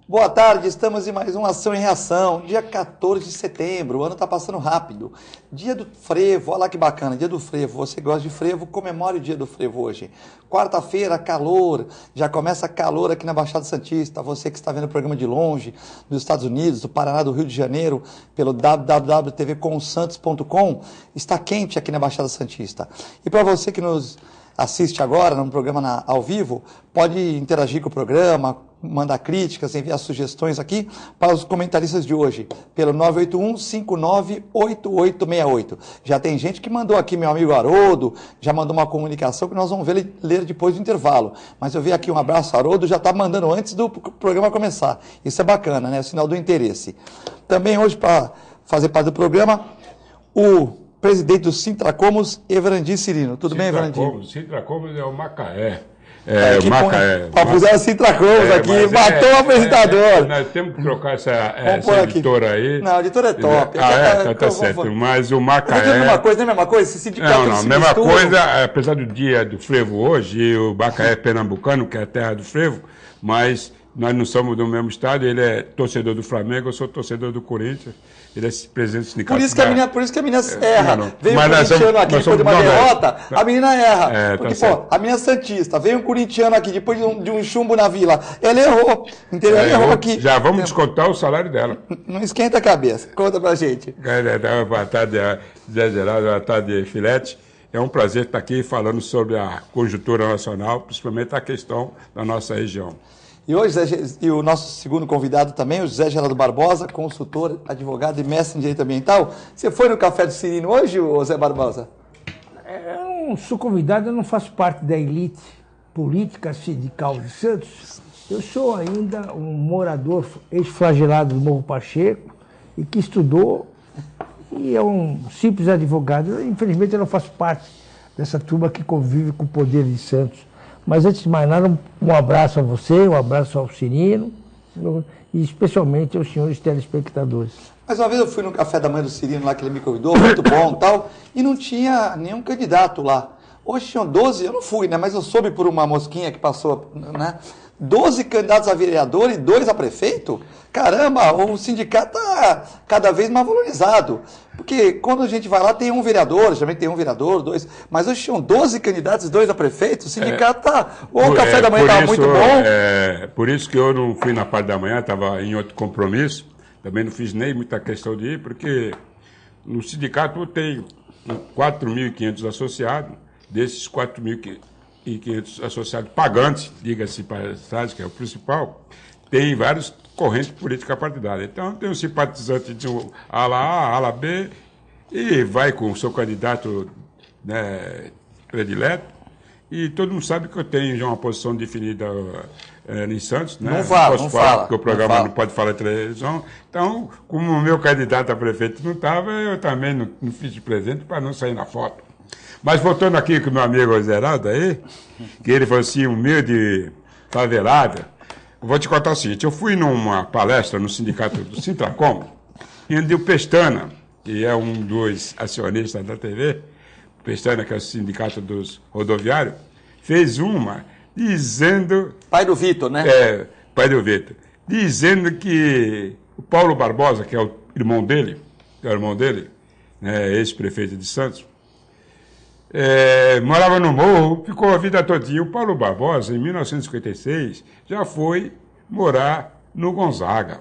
Boa tarde, estamos em mais uma Ação em Reação, dia 14 de setembro, o ano está passando rápido. Dia do frevo, olha lá que bacana, dia do frevo, você gosta de frevo, comemore o dia do frevo hoje. Quarta-feira, calor, já começa calor aqui na Baixada Santista, você que está vendo o programa de longe, dos Estados Unidos, do Paraná, do Rio de Janeiro, pelo www.tvcomsantos.com, está quente aqui na Baixada Santista. E para você que nos assiste agora, num programa ao vivo, pode interagir com o programa, mandar críticas, enviar sugestões aqui para os comentaristas de hoje, pelo 981-598868. Já tem gente que mandou aqui, meu amigo Haroldo, já mandou uma comunicação que nós vamos ler depois do intervalo. Mas eu vi aqui um abraço, Haroldo, já está mandando antes do programa começar. Isso é bacana, né? É o sinal do interesse. Também hoje, para fazer parte do programa, o presidente do Sintracomos, Everandi Cirino. Tudo bem, Everandi? Sintracomos é o Macaé. Papuzeira Sintracomos aqui, matou o apresentador. Nós temos que trocar essa editora aí. Não, a editora é top. Tá certo. Mas o Macaé. Não é a mesma coisa, não é a mesma coisa? Esse sindicato não, mesma coisa, apesar do dia do frevo hoje, o Macaé é pernambucano, que é a terra do frevo, mas nós não somos do mesmo estado, ele é torcedor do Flamengo, eu sou torcedor do Corinthians. Ele é presidente do sindicato. Por isso que a menina erra. Veio um mas corintiano aqui depois de uma derrota, a menina erra. Porque, tá a menina é santista, veio um corintiano aqui depois de um chumbo na vila. Ela errou, entendeu? Ela errou aqui. Já vamos descontar o salário dela. Não esquenta a cabeça. Conta pra gente. Boa tarde, Zé Geraldo, boa tarde, Filete. É um prazer estar aqui falando sobre a conjuntura nacional, principalmente a questão da nossa região. E hoje, o nosso segundo convidado também, o José Geraldo Barbosa, consultor, advogado e mestre em Direito Ambiental. Você foi no Café do Cirino hoje, José Barbosa? Eu não sou convidado, eu não faço parte da elite política sindical de Santos. Eu sou ainda um morador ex-flagelado do Morro Pacheco e que estudou e é um simples advogado. Infelizmente, eu não faço parte dessa turma que convive com o poder de Santos. Mas, antes de mais nada, um abraço a você, um abraço ao Cirino e especialmente aos senhores telespectadores. Mais uma vez eu fui no café da manhã do Cirino lá que ele me convidou, muito bom e tal, e não tinha nenhum candidato lá. Hoje tinham 12, eu não fui, né? Mas eu soube por uma mosquinha que passou, né? 12 candidatos a vereador e 2 a prefeito? Caramba, o sindicato está cada vez mais valorizado. Porque quando a gente vai lá, tem um vereador, geralmente tem um vereador, 2, mas hoje tinham 12 candidatos e 2 a prefeito, o sindicato está... O café da manhã estava muito bom. Por isso que eu não fui na parte da manhã, estava em outro compromisso, também não fiz nem muita questão de ir, porque no sindicato tem 4.500 associados, desses 4.500 associados pagantes, diga-se para a que é o principal, tem vários correntes políticas partidárias. Então, tem um simpatizante de um ala A, ala B, e vai com o seu candidato, né, predileto, e todo mundo sabe que eu tenho já uma posição definida em Santos, né? Não fala, porque o programa não pode falar em televisão. Então, como o meu candidato a prefeito não estava, eu também não fiz de presente para não sair na foto. Mas voltando aqui com o meu amigo Zeraldo aí, que ele falou assim, humilde, favelada, eu vou te contar o seguinte, eu fui numa palestra no sindicato do Sintracom, onde o Pestana, que é um dos acionistas da TV, o Pestana, que é o sindicato dos rodoviários, fez uma dizendo... Pai do Vitor, né? Pai do Vitor. Dizendo que o Paulo Barbosa, que é o irmão dele, né, ex-prefeito de Santos, morava no Morro, ficou a vida todinha. O Paulo Barbosa, em 1956, já foi morar no Gonzaga,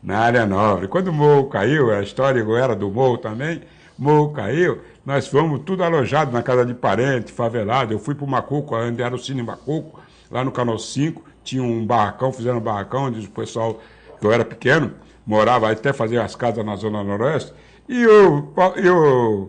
na área nobre. Quando o Morro caiu, a história era do Morro também, o Morro caiu, nós fomos tudo alojados na casa de parente, favelado. Eu fui para o Macuco, onde era o Cine Macuco, lá no Canal 5, tinha um barracão, fizeram um barracão, onde o pessoal, que eu era pequeno, morava até fazer as casas na Zona Noroeste, e o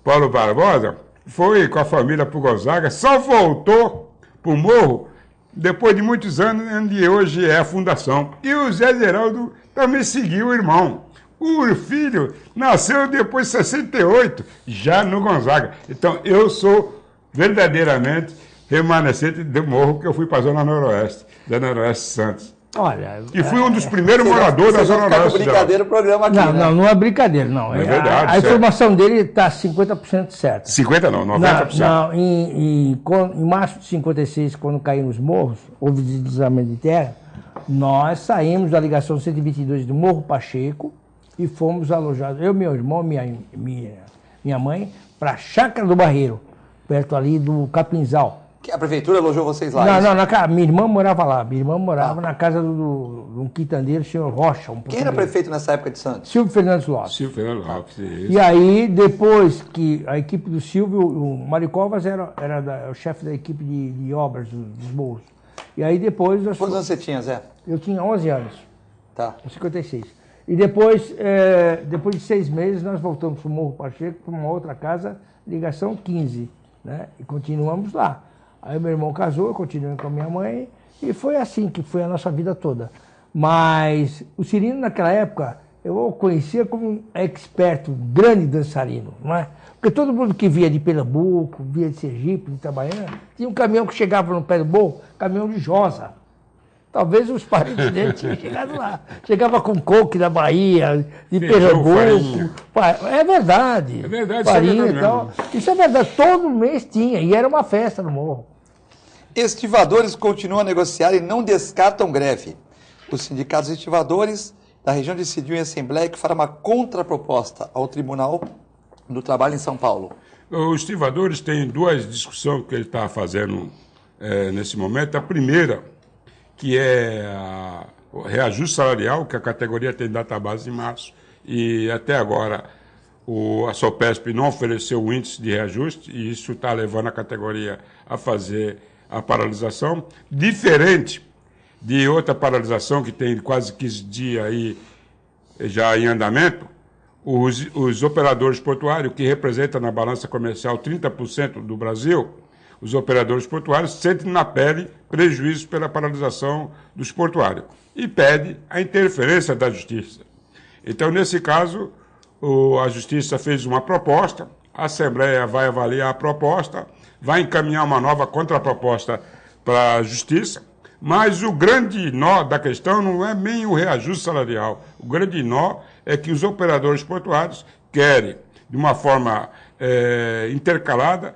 Paulo Barbosa foi com a família para o Gonzaga, só voltou para o Morro depois de muitos anos, onde hoje é a fundação. E o Zé Geraldo também seguiu o irmão. O filho nasceu depois de 68, já no Gonzaga. Então, eu sou verdadeiramente remanescente do Morro, que eu fui para a Zona Noroeste, da Noroeste Santos. Olha, e fui um dos primeiros moradores da Zona Noroeste. Brincadeira o programa aqui, não é brincadeira, não. É verdade. A informação dele está 50% certa. 50% não, 90%. Não, em março de 56, quando caíram os morros, houve deslizamento de terra, Nós saímos da ligação 122 do Morro Pacheco e fomos alojados, eu, meu irmão, minha mãe, para a Chácara do Barreiro, perto ali do Capinzal. Que a prefeitura alojou vocês lá? Minha irmã morava lá. Minha irmã morava na casa de um quitandeiro, o senhor Rocha. Quem era prefeito nessa época de Santos? Silvio Fernandes Lopes. Silvio Fernandes Lopes, isso. E aí, depois que a equipe do Silvio, o Mário Covas era o chefe da equipe de obras dos morros. E aí depois... Quantos anos você tinha, Zé? Eu tinha 11 anos. Tá. 56. E depois de 6 meses, nós voltamos para o Morro Pacheco, para uma outra casa, ligação 15, né? E continuamos lá. Aí meu irmão casou, eu continuei com a minha mãe, e foi assim que foi a nossa vida toda. Mas o Cirino, naquela época, eu o conhecia como um expert, um grande dançarino, não é? Porque todo mundo que via de Pernambuco, via de Sergipe, de Itabaiana, tinha um caminhão que chegava no pé do morro, caminhão de Josa. Talvez os parentes dele tinham chegado lá. Chegava com coque da Bahia, de Pernambuco. É verdade. É verdade, farinha isso é e tal. Isso é verdade. Todo mês tinha, e era uma festa no morro. Estivadores continuam a negociar e não descartam greve. Os sindicatos estivadores da região decidiu em Assembleia que fará uma contraproposta ao Tribunal do Trabalho em São Paulo. Os estivadores têm duas discussões que ele está fazendo nesse momento. A primeira, que é o reajuste salarial, que a categoria tem database em março, e até agora a Sopesp não ofereceu o índice de reajuste, e isso está levando a categoria a fazer a paralisação, diferente de outra paralisação que tem quase 15 dias aí já em andamento. Os operadores portuários, que representam na balança comercial 30% do Brasil, os operadores portuários sentem na pele prejuízos pela paralisação dos portuários e pede a interferência da Justiça. Então, nesse caso, a Justiça fez uma proposta, a Assembleia vai avaliar a proposta, vai encaminhar uma nova contraproposta para a Justiça, mas o grande nó da questão não é nem o reajuste salarial. O grande nó é que os operadores portuários querem, de uma forma intercalada,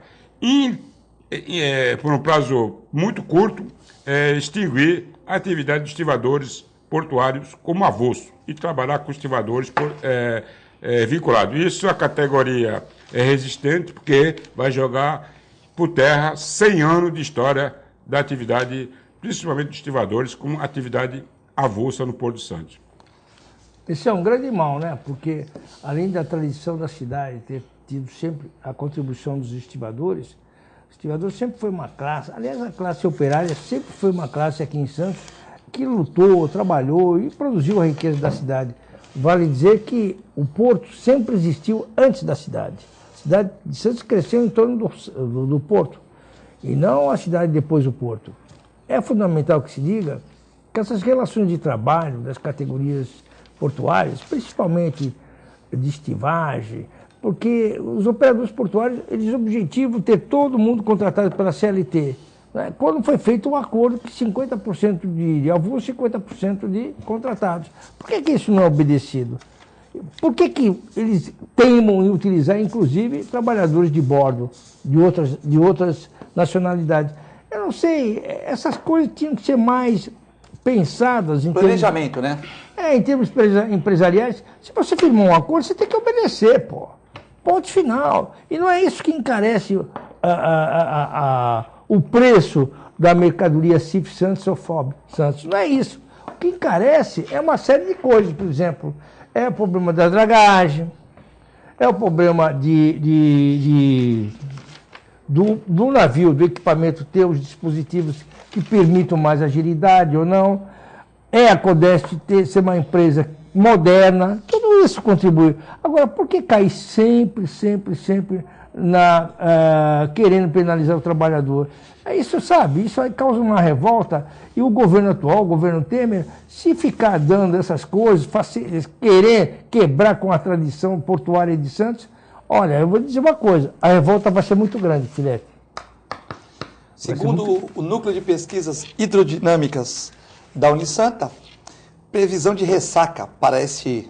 por um prazo muito curto, extinguir a atividade de estivadores portuários como avulso e trabalhar com estivadores vinculados. Isso a categoria é resistente, porque vai jogar por terra 100 anos de história da atividade, principalmente dos estivadores, como atividade avulsa no Porto de Santos. Esse é um grande mal, né? Porque, além da tradição da cidade ter tido sempre a contribuição dos estivadores, o estivador sempre foi uma classe, aliás, a classe operária sempre foi uma classe aqui em Santos que lutou, trabalhou e produziu a riqueza da cidade. Vale dizer que o porto sempre existiu antes da cidade. A cidade de Santos cresceu em torno do porto, e não a cidade depois do porto. É fundamental que se diga que essas relações de trabalho das categorias portuárias, principalmente de estivagem, porque os operadores portuários, eles objetivam ter todo mundo contratado pela CLT. Né? Quando foi feito um acordo que 50% de avulso e 50% de contratados. Por que isso não é obedecido? Por que eles teimam em utilizar, inclusive, trabalhadores de bordo de outras nacionalidades? Eu não sei, essas coisas tinham que ser mais pensadas em planejamento, né? Em termos empresariais. Se você firmou um acordo, você tem que obedecer, pô. Ponto final. E não é isso que encarece o preço da mercadoria CIF Santos ou FOB Santos. Não é isso. O que encarece é uma série de coisas. Por exemplo, é o problema da dragagem, é o problema do navio, do equipamento ter os dispositivos que permitam mais agilidade ou não, é a Codeste ser uma empresa moderna, tudo isso contribui. Agora, por que cair sempre querendo penalizar o trabalhador? Isso, sabe, isso aí causa uma revolta, e o governo atual, o governo Temer, se ficar dando essas coisas, querer quebrar com a tradição portuária de Santos, olha, eu vou dizer uma coisa, a revolta vai ser muito grande, Filipe. Segundo o Núcleo de Pesquisas Hidrodinâmicas da Unisanta, previsão de ressaca para esses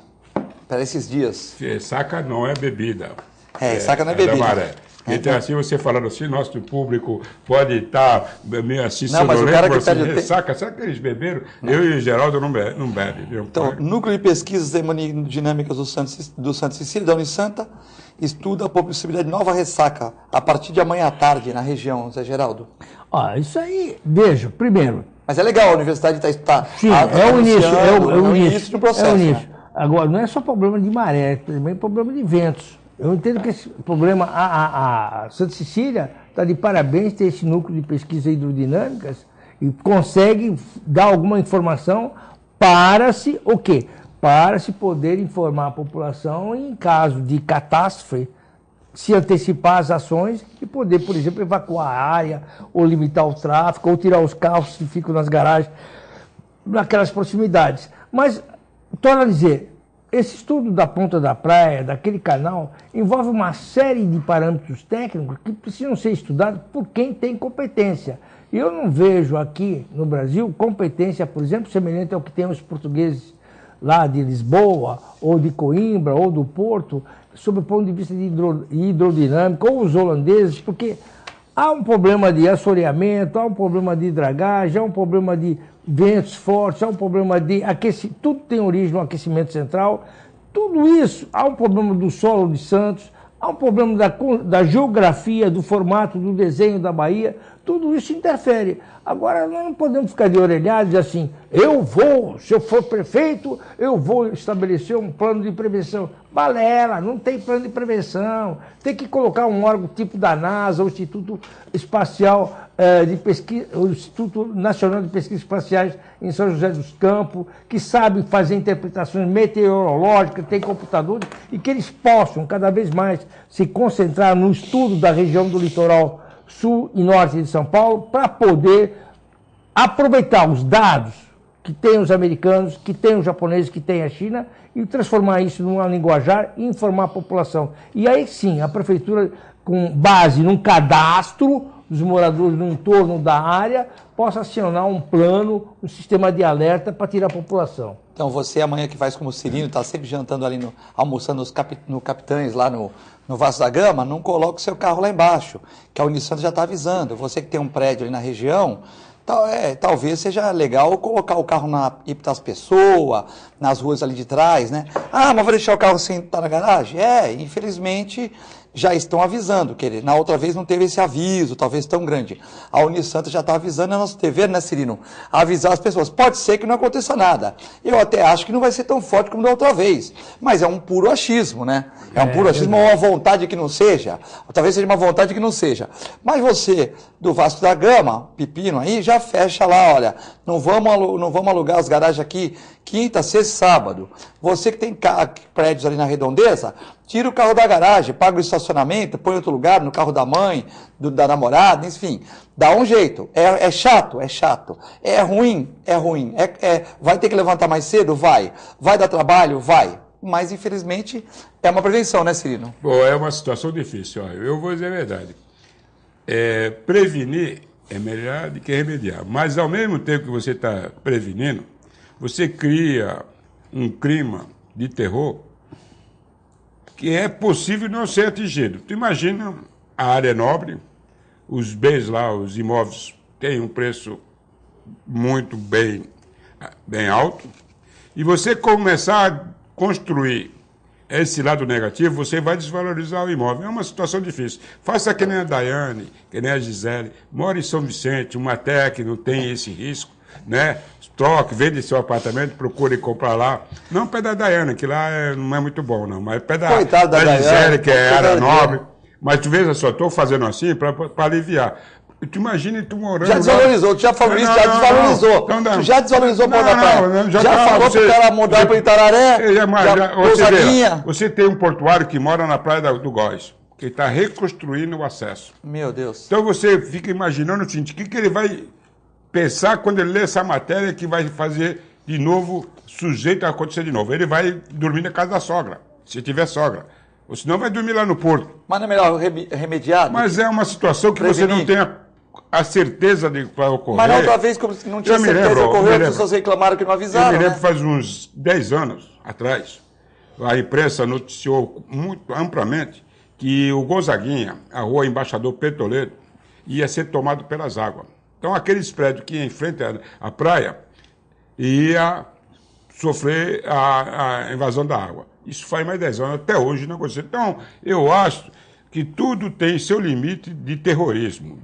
dias. Ressaca não é bebida. Ressaca não é bebida. Da maré. Então, assim, você falando assim, nosso público pode estar meio assim, Não, mas o cara que assim, perde ressaca. Será que eles beberam? Não. Eu e o Geraldo não bebe. Então, Núcleo de Pesquisas Hemodinâmicas do Santa Cecília, da Unisanta, estuda a possibilidade de nova ressaca a partir de amanhã à tarde na região, Zé Geraldo. Isso aí, veja, primeiro... Mas é legal, a universidade está... Sim, é o início, é o início do processo. É o início. Né? Agora, não é só problema de maré, é também problema de ventos. Eu entendo que esse problema, a Santa Cecília está de parabéns ter esse núcleo de pesquisa hidrodinâmicas e consegue dar alguma informação para se, o quê? Para se poder informar a população em caso de catástrofe, se antecipar as ações e poder, por exemplo, evacuar a área, ou limitar o tráfego, ou tirar os carros que ficam nas garagens, naquelas proximidades. Mas, torno a dizer, esse estudo da ponta da praia, daquele canal, envolve uma série de parâmetros técnicos que precisam ser estudados por quem tem competência. E eu não vejo aqui no Brasil competência, por exemplo, semelhante ao que tem os portugueses lá de Lisboa, ou de Coimbra, ou do Porto, sob o ponto de vista de hidrodinâmica, ou os holandeses, porque há um problema de assoreamento, há um problema de dragagem, há um problema de ventos fortes, há um problema de aquecimento, tudo tem origem no aquecimento central, tudo isso, há um problema do solo de Santos, há um problema da geografia, do formato, do desenho da Bahia, tudo isso interfere. Agora, nós não podemos ficar de orelhados assim, se eu for prefeito, eu vou estabelecer um plano de prevenção. Balela, não tem plano de prevenção. Tem que colocar um órgão tipo da NASA, o Instituto Espacial de Pesquisa, o Instituto Nacional de Pesquisas Espaciais em São José dos Campos, que sabe fazer interpretações meteorológicas, tem computadores, e que eles possam cada vez mais se concentrar no estudo da região do litoral sul e norte de São Paulo, para poder aproveitar os dados que tem os americanos, que tem os japoneses, que tem a China, e transformar isso numa linguajar e informar a população. E aí sim, a prefeitura, com base num cadastro dos moradores no entorno da área, possa acionar um plano, um sistema de alerta para tirar a população. Então você amanhã que faz como o Cirino, está sempre jantando ali, almoçando no Capitães, lá no Vasco da Gama, não coloque o seu carro lá embaixo, que a Unisanta já está avisando. Você que tem um prédio ali na região, talvez seja legal colocar o carro na Epitácio Pessoa, nas ruas ali de trás, né? Ah, mas vou deixar o carro sem estar na garagem? Infelizmente já estão avisando, que na outra vez não teve esse aviso, talvez tão grande. A Unisanta já está avisando, é nosso dever, né, Cirino? Avisar as pessoas. Pode ser que não aconteça nada. Eu até acho que não vai ser tão forte como da outra vez, mas é um puro achismo, né? É um puro achismo, ou uma vontade que não seja, ou talvez seja uma vontade que não seja. Mas você, do Vasco da Gama, Pepino aí, já fecha lá, olha, não vamos alugar as garagens aqui quinta, sexta e sábado. Você que tem prédios ali na Redondeza, tira o carro da garagem, paga o estacionamento, põe em outro lugar, no carro da mãe, da namorada, enfim. Dá um jeito. É chato? É chato. É ruim? É ruim. Vai ter que levantar mais cedo? Vai. Vai dar trabalho? Vai. Mas, infelizmente, é uma prevenção, né, Cirino? Bom, é uma situação difícil. Olha, eu vou dizer a verdade. Prevenir é melhor do que remediar. Mas, ao mesmo tempo que você está prevenindo, você cria um clima de terror que é possível não ser atingido. Tu imagina, a área nobre, os bens lá, os imóveis, têm um preço muito bem alto, e você começar a construir esse lado negativo, você vai desvalorizar o imóvel. É uma situação difícil. Faça que nem a Daiane, que nem a Gisele, mora em São Vicente, uma terra que não tem esse risco, né? Troque, vende seu apartamento, procure comprar lá. Não pé da Daiane, que lá não é muito bom, não. Mas pé da Gisele, que é área nobre. Mas tu veja só, estou fazendo assim para aliviar. Tu imagina tu morando... Já desvalorizou, tu já falou isso, já desvalorizou. Tu já desvalorizou o pão da praia. Já falou pro cara mudar para Itararé, você tem um portuário que mora na praia do Góis, que está reconstruindo o acesso. Meu Deus. Então você fica imaginando o seguinte, o que ele vai pensar quando ele lê essa matéria que vai fazer de novo, sujeito a acontecer de novo. Ele vai dormir na casa da sogra, se tiver sogra. Ou senão vai dormir lá no porto. Mas não é melhor remediar? Mas é uma situação que você não tem a certeza de que vai ocorrer. Mas na outra vez, como não tinha certeza, ocorreu, as pessoas reclamaram que não avisaram. Eu me lembro, faz uns 10 anos atrás, a imprensa noticiou muito amplamente que o Gonzaguinha, a rua Embaixador Petroleiro, ia ser tomado pelas águas. Então, aqueles prédios que iam em frente à praia ia sofrer a invasão da água. Isso faz mais de 10 anos, até hoje não aconteceu. Então, eu acho que tudo tem seu limite de terrorismo.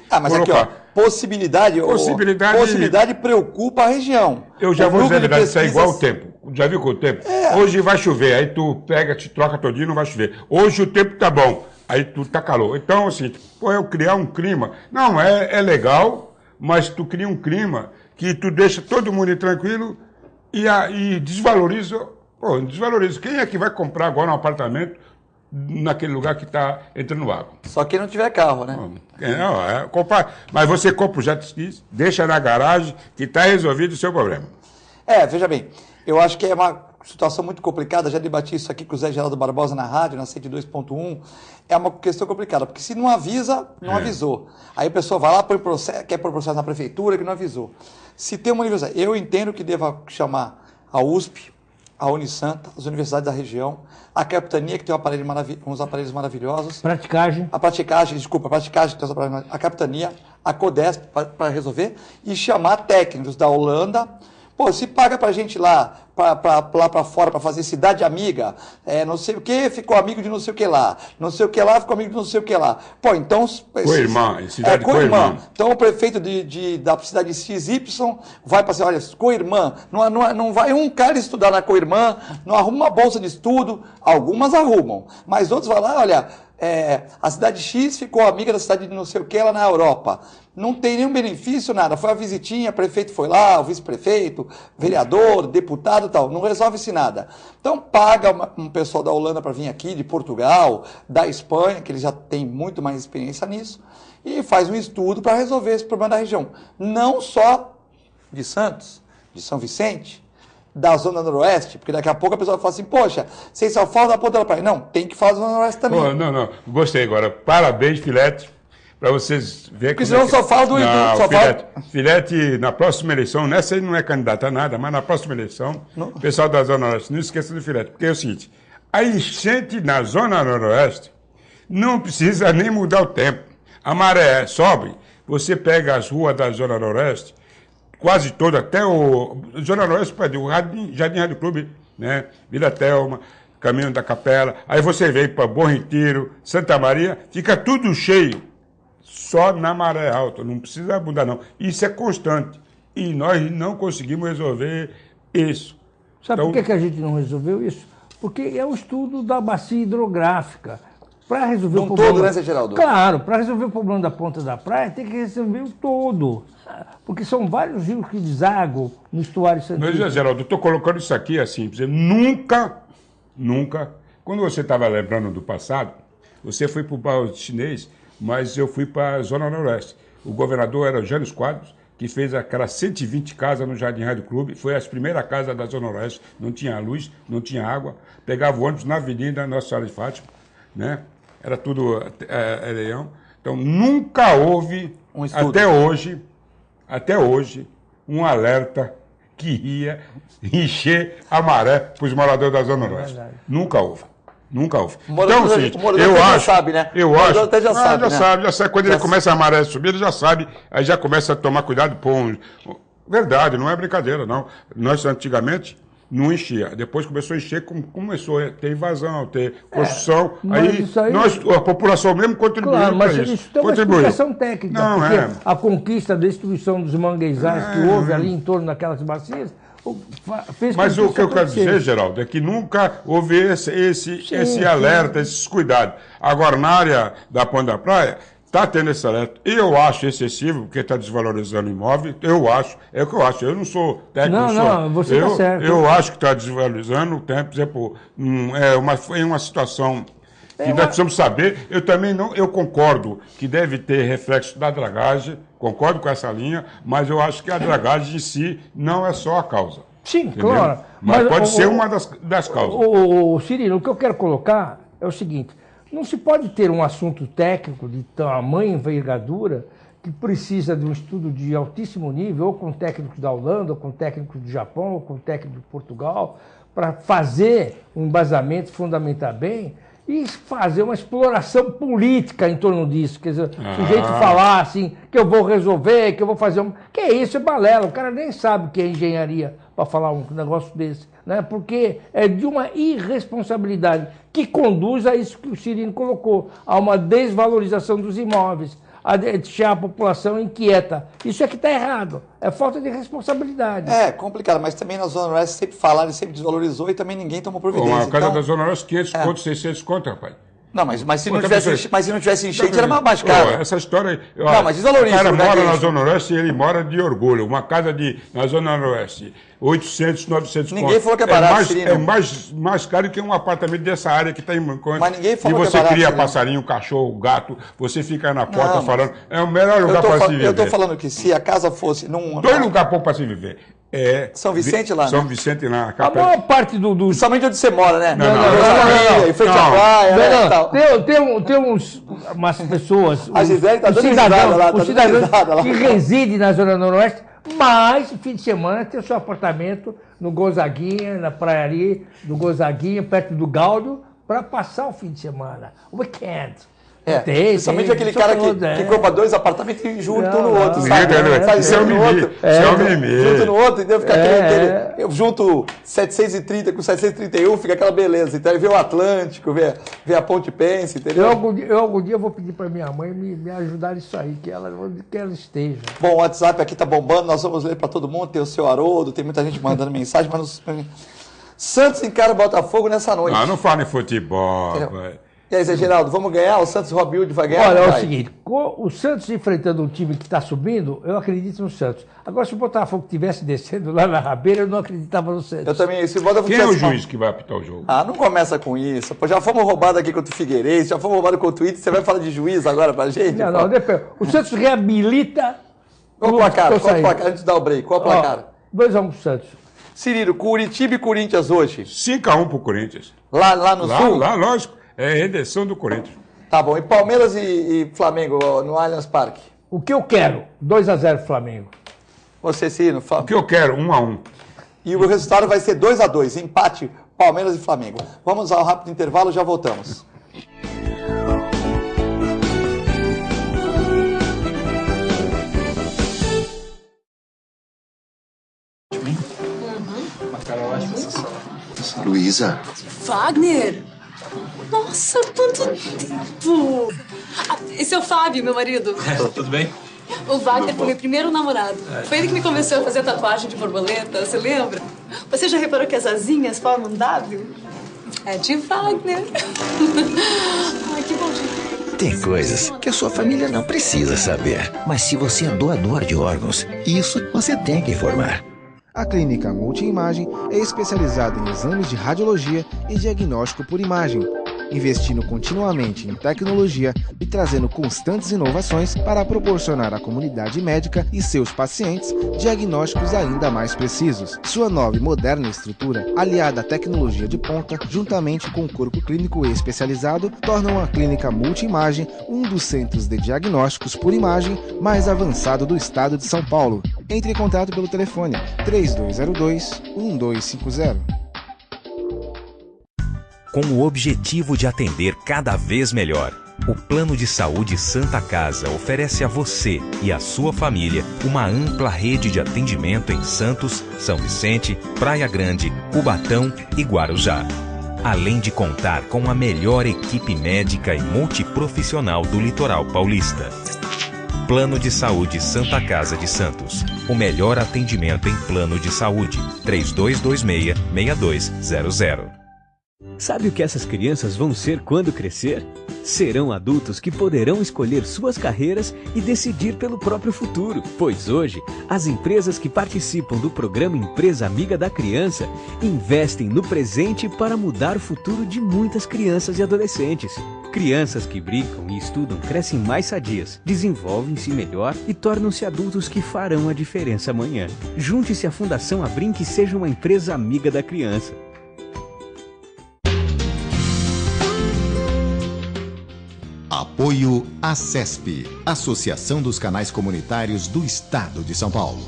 Mas colocar... aqui, ó, possibilidade preocupa a região. Eu já vou dizer a verdade, isso é igual ao tempo. Já viu com o tempo? Hoje vai chover, aí tu pega, te troca todinho, não vai chover. Hoje o tempo tá bom, aí tu tá calor. Então, assim, eu criar um clima, não, é legal, mas tu cria um clima que tu deixa todo mundo tranquilo e desvaloriza. Desvaloriza. Quem é que vai comprar agora um apartamento naquele lugar que está entrando água? Só quem não tiver carro, né? Mas você compra o jet ski, deixa na garagem, que está resolvido o seu problema. Veja bem, eu acho que é uma situação muito complicada, já debati isso aqui com o Zé Geraldo Barbosa na rádio, na 102.1, é uma questão complicada, porque se não avisa, não avisou. Aí a pessoa vai lá, quer pôr processo na prefeitura que não avisou. Se tem uma universidade, eu entendo que deva chamar a USP, a Unisanta, as universidades da região, a capitania, que tem uns aparelhos maravilhosos. A capitania, a CODESP, para resolver, e chamar técnicos da Holanda. Pô, se paga pra gente lá para fora, para fazer cidade amiga, não sei o que, ficou amigo de não sei o que lá, não sei o que lá, ficou amigo de não sei o que lá. Pô, então... Co-irmã, cidade co-irmã. Então o prefeito da cidade XY vai para assim, olha, co-irmã, não vai um cara estudar na co-irmã, não arruma uma bolsa de estudo, algumas arrumam, mas outros vão lá, olha... a cidade X ficou amiga da cidade de não sei o que lá na Europa. Não tem nenhum benefício, nada. Foi a visitinha, o prefeito foi lá, o vice-prefeito, vereador, deputado e tal. Não resolve-se nada. Então paga um pessoal da Holanda para vir aqui, de Portugal, da Espanha, que eles já têm muito mais experiência nisso, e faz um estudo para resolver esse problema da região. Não só de Santos, de São Vicente, da Zona Noroeste, porque daqui a pouco a pessoa fala assim, poxa, vocês só falam da ponta da praia. Não, tem que falar da Zona Noroeste também. Não, gostei agora. Parabéns, Filete, para vocês verem... Porque senão só fala do... Filete, na próxima eleição, nessa ele não é candidato a nada, mas na próxima eleição, o pessoal da Zona Noroeste, não esqueça do Filete, porque é o seguinte, a enchente na Zona Noroeste não precisa nem mudar o tempo. A maré sobe, você pega as ruas da Zona Noroeste, quase toda, até o Zona Noroeste, o Jardim Rádio Clube, né? Vila Telma, Caminho da Capela, aí você vem para Bom Retiro, Santa Maria, fica tudo cheio, só na maré alta, não precisa mudar não. Isso é constante, e nós não conseguimos resolver isso. Sabe por que a gente não resolveu isso? Porque é o estudo da bacia hidrográfica. Para resolver o problema... todo, né, Zé Geraldo? Claro, para resolver o problema da ponta da praia, tem que resolver o todo. Porque são vários rios que desaguam no estuário santista. Mas, Zé Geraldo, eu estou colocando isso aqui assim, nunca, quando você estava lembrando do passado, você foi para o bairro chinês, mas eu fui para a Zona Noroeste. O governador era o Jânio Quadros, que fez aquelas 120 casas no Jardim Rádio Clube, foi as primeiras casas da Zona Noroeste, não tinha luz, não tinha água, pegava o ônibus na Avenida Nossa Senhora de Fátima, né? Era tudo leão. Então, nunca houve, até hoje, um alerta que ia encher a maré para os moradores da Zona Noroeste. Nunca houve. Então, eu acho, sabe, né? Até já sabe. Quando ele começa a maré a subir, ele já sabe. Aí já começa a tomar cuidado. Verdade, não é brincadeira, não. Nós, antigamente, não enchia. Depois começou a encher, começou a ter invasão, ter construção. Aí a população mesmo contribuiu para isso. Isso tem uma explicação técnica. A conquista da distribuição dos manguezais que houve ali em torno daquelas bacias fez. Mas o que eu quero dizer, Geraldo, é que nunca houve esse alerta, esses cuidados. Agora, na área da Ponta da Praia, está tendo esse alerta. Eu acho excessivo, porque está desvalorizando o imóvel. É o que eu acho. Eu não sou técnico. Não, você está certo. Eu acho que está desvalorizando o tempo. Por exemplo, é uma situação que nós precisamos saber. Eu também não, eu concordo que deve ter reflexo da dragagem, concordo com essa linha, mas eu acho que a dragagem em si não é só a causa. Sim, entendeu? Claro. Mas pode ser uma das causas. Cirilo, o que eu quero colocar é o seguinte: não se pode ter um assunto técnico de tamanha envergadura que precisa de um estudo de altíssimo nível, ou com técnicos da Holanda, ou com técnicos do Japão, ou com técnicos de Portugal, para fazer um embasamento, fundamentar bem, e fazer uma exploração política em torno disso. Quer dizer, o sujeito falar assim, que eu vou resolver, que eu vou fazer um... Que é isso, é balela. O cara nem sabe o que é engenharia para falar um negócio desse, né? Porque é de uma irresponsabilidade que conduz a isso que o Cirino colocou, a uma desvalorização dos imóveis, a deixar a população inquieta. Isso é que está errado. É falta de responsabilidade. É complicado, mas também na Zona Oeste sempre falaram, sempre desvalorizou e também ninguém tomou providência. Uma casa então... da Zona Oeste, 500 conto, 600 conto, rapaz. Não, mas se não tivesse enchente, era mais caro. Essa história aí... Não, mas desvaloriza. O cara mora na Zona Oeste e ele mora de orgulho. Uma casa na Zona Oeste, 800, 900 conto. Ninguém falou que é barato, É mais caro que um apartamento dessa área que está em Manconha. Mas ninguém falou que é barato. E você cria passarinho, cachorro, gato, você fica na porta falando... É o melhor lugar para se viver. Eu estou falando que se a casa fosse... Dois lugares bons para se viver. São Vicente lá, São né? Vicente na A maior parte do... Principalmente onde você mora, né? Não. Em frente à praia, né, tal. Tem umas pessoas... A Gisele tá dando cidadãos que residem na Zona Noroeste, mas, no fim de semana, tem o seu apartamento no Gonzaguinha, na praia ali, do Gonzaguinha, perto do Gáudio, para passar o fim de semana. Weekend. Principalmente aquele cara que compra 2 apartamentos e junta um no outro, sabe? Isso é um mimimi. Junto no outro, entendeu? Fica aquele, eu junto 730 com 731, fica aquela beleza. Então, aí vê o Atlântico, vê a Ponte Pense, entendeu? Eu algum dia vou pedir para minha mãe me ajudar nisso aí, que ela esteja. Bom, o WhatsApp aqui tá bombando, nós vamos ler para todo mundo, tem o seu Haroldo, tem muita gente mandando mensagem, mas Santos encara o Botafogo nessa noite. Não fala em futebol, velho. E aí, Zé Geraldo, vamos ganhar? O Santos Robilde vai ganhar? Olha, é o seguinte, o Santos enfrentando um time que está subindo, eu acredito no Santos. Agora, se o Botafogo estivesse descendo lá na rabeira, eu não acreditava no Santos. Eu também, se o Botafogo Quem é o juiz que vai apitar o jogo? Não começa com isso. Pô, já fomos roubados aqui contra o Figueirense, já fomos roubados contra o Inter, você vai falar de juiz agora pra gente? Não, depende. O Santos reabilita... Qual o placar? Antes de dar o break, qual o placar? 2-1 pro Santos. Cirilo, Curitiba e Corinthians hoje. 5-1 pro Corinthians. Lá no Sul? Lá, lógico. É redenção do Corinthians. Tá bom. E Palmeiras e Flamengo no Allianz Parque? O que eu quero? 2-0 Flamengo. Você, Cirilo? O que eu quero? 1-1. E o resultado vai ser 2-2. Empate, Palmeiras e Flamengo. Vamos ao rápido intervalo, já voltamos. Luísa. Wagner! Nossa, quanto tempo! Esse é o Fábio, meu marido. Tudo bem? O Wagner foi meu primeiro namorado. Foi ele que me convenceu a fazer tatuagem de borboleta, você lembra? Você já reparou que as asinhas formam um W? É de Wagner. Ai, que bom dia. Tem coisas que a sua família não precisa saber. Mas se você é doador de órgãos, isso você tem que informar. A Clínica Multiimagem é especializada em exames de radiologia e diagnóstico por imagem, investindo continuamente em tecnologia e trazendo constantes inovações para proporcionar à comunidade médica e seus pacientes diagnósticos ainda mais precisos. Sua nova e moderna estrutura, aliada à tecnologia de ponta, juntamente com o corpo clínico especializado, tornam a Clínica Multiimagem um dos centros de diagnósticos por imagem mais avançado do estado de São Paulo. Entre em contato pelo telefone 3202-1250. Com o objetivo de atender cada vez melhor, o Plano de Saúde Santa Casa oferece a você e a sua família uma ampla rede de atendimento em Santos, São Vicente, Praia Grande, Cubatão e Guarujá. Além de contar com a melhor equipe médica e multiprofissional do litoral paulista. Plano de Saúde Santa Casa de Santos. O melhor atendimento em plano de saúde. 3226-6200. Sabe o que essas crianças vão ser quando crescer? Serão adultos que poderão escolher suas carreiras e decidir pelo próprio futuro. Pois hoje, as empresas que participam do programa Empresa Amiga da Criança investem no presente para mudar o futuro de muitas crianças e adolescentes. Crianças que brincam e estudam crescem mais sadias, desenvolvem-se melhor e tornam-se adultos que farão a diferença amanhã. Junte-se à Fundação Abrinq e seja uma empresa amiga da criança. Apoio ACESP, Associação dos Canais Comunitários do Estado de São Paulo.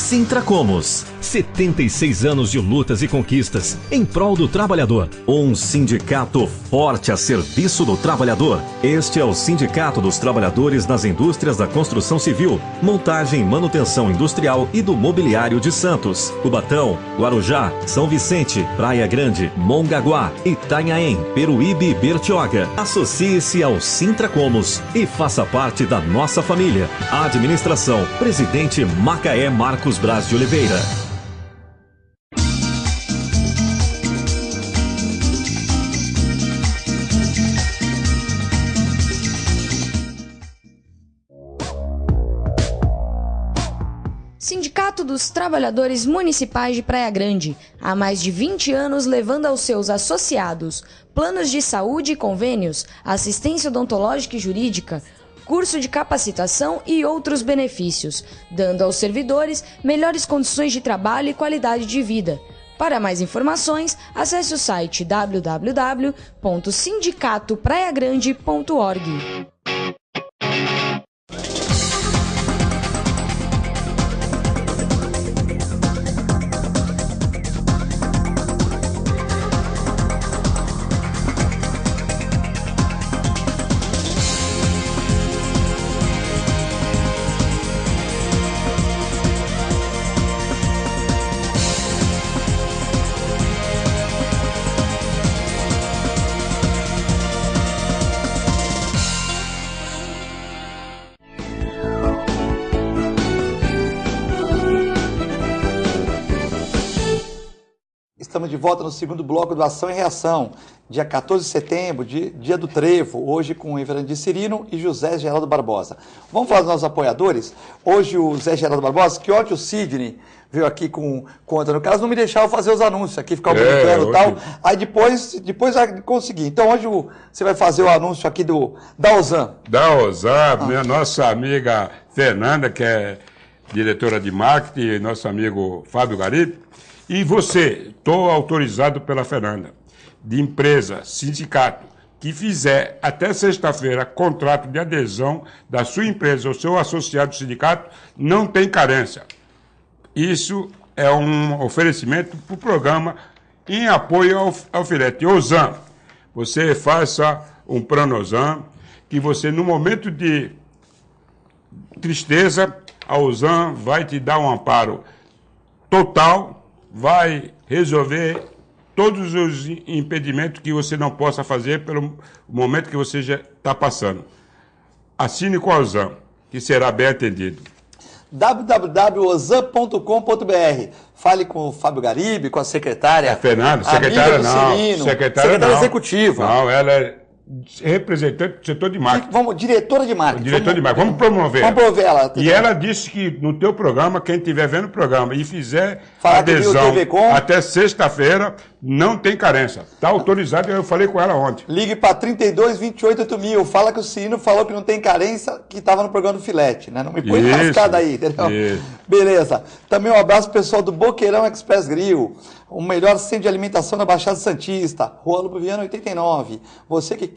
Sintracomos, 76 anos de lutas e conquistas em prol do trabalhador. Um sindicato forte a serviço do trabalhador. Este é o Sindicato dos Trabalhadores nas Indústrias da Construção Civil, Montagem e Manutenção Industrial e do Mobiliário de Santos, Cubatão, Guarujá, São Vicente, Praia Grande, Mongaguá, Itanhaém, Peruíbe e Bertioga. Associe-se ao Sintracomos e faça parte da nossa família. Administração, Presidente Macaé Marcos Braz de Oliveira. Sindicato dos Trabalhadores Municipais de Praia Grande, há mais de 20 anos levando aos seus associados planos de saúde e convênios, assistência odontológica e jurídica, curso de capacitação e outros benefícios, dando aos servidores melhores condições de trabalho e qualidade de vida. Para mais informações, acesse o site www.sindicatopraiagrande.org. Estamos de volta no segundo bloco do Ação e Reação, dia 14 de setembro, dia do Trevo, hoje com o Everandi Cirino e José Geraldo Barbosa. Vamos falar dos nossos apoiadores? Hoje o Zé Geraldo Barbosa, que ontem o Sidney veio aqui com outra, no caso, não me deixava fazer os anúncios aqui, ficar brincando e tal, aí depois vai conseguir. Então hoje você vai fazer o anúncio aqui da Ozan. Da Ozan, minha nossa amiga Fernanda, que é diretora de marketing, nosso amigo Fábio Garibe. E você, estou autorizado pela Fernanda, de empresa, sindicato, que fizer até sexta-feira contrato de adesão da sua empresa ou seu associado do sindicato, não tem carência. Isso é um oferecimento para o programa em apoio ao filete. Ozan, você faça um plano Ozan, que você, no momento de tristeza, a Ozan vai te dar um amparo total, vai resolver todos os impedimentos que você não possa fazer pelo momento que você já está passando. Assine com a Ozan, que será bem atendido. www.ozan.com.br. Fale com o Fábio Garibe, com a secretária. Fernanda, secretária não. Cirino, Secretária não. executiva. Não, ela é representante do setor de marketing. Diretora de marketing. Vamos promover. Vamos promover ela. E ela disse que no teu programa, quem estiver vendo o programa e fizer falar adesão até sexta-feira, não tem carência. Está autorizado, eu falei com ela ontem. Ligue para 32 28 8000. Fala que o Cirino falou que não tem carência, que estava no programa do Filete, né? Não me põe lascada aí, entendeu? Isso. Beleza. Também um abraço pro pessoal do Boqueirão Express Grill, o melhor centro de alimentação na Baixada Santista, Rua Lubriano 89. Você que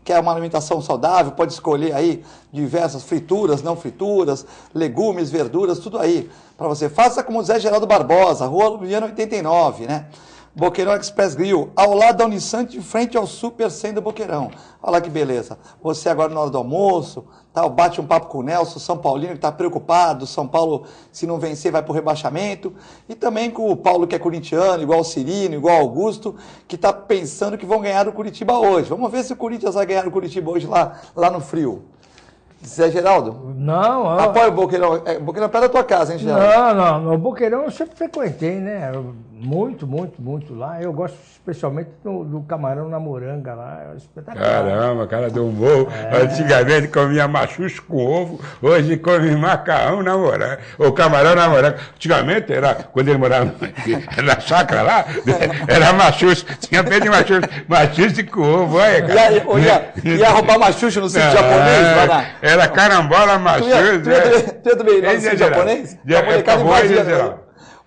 quer uma alimentação saudável, pode escolher aí diversas frituras, não frituras, legumes, verduras, tudo aí para você. Faça como o Zé Geraldo Barbosa, Rua Lubriano 89, né? Boqueirão Express Grill, ao lado da Unisante, de frente ao Super 100 do Boqueirão. Olha lá que beleza. Você agora na hora do almoço, tal, bate um papo com o Nelson, São Paulino, que está preocupado. São Paulo, se não vencer, vai para o rebaixamento. E também com o Paulo, que é corintiano, igual o Cirino, igual o Augusto, que está pensando que vão ganhar o Curitiba hoje. Vamos ver se o Corinthians vai ganhar o Curitiba hoje lá no frio. Zé Geraldo? Não. Apoia o Boqueirão. Boqueirão é perto da tua casa, hein, Geraldo? Não. O Boqueirão eu sempre frequentei, né? Muito lá. Eu gosto especialmente do camarão na moranga lá. É espetacular. Caramba, cara do morro. Antigamente comia machucho com ovo, hoje come macarrão na moranga. Ou camarão na moranga. Antigamente, quando ele morava na chácara lá, era machucho. Tinha pé de machucho com ovo. Ia roubar machucho no sítio japonês? Lá na... Era carambola, machucho. Tu ia também no sítio japonês?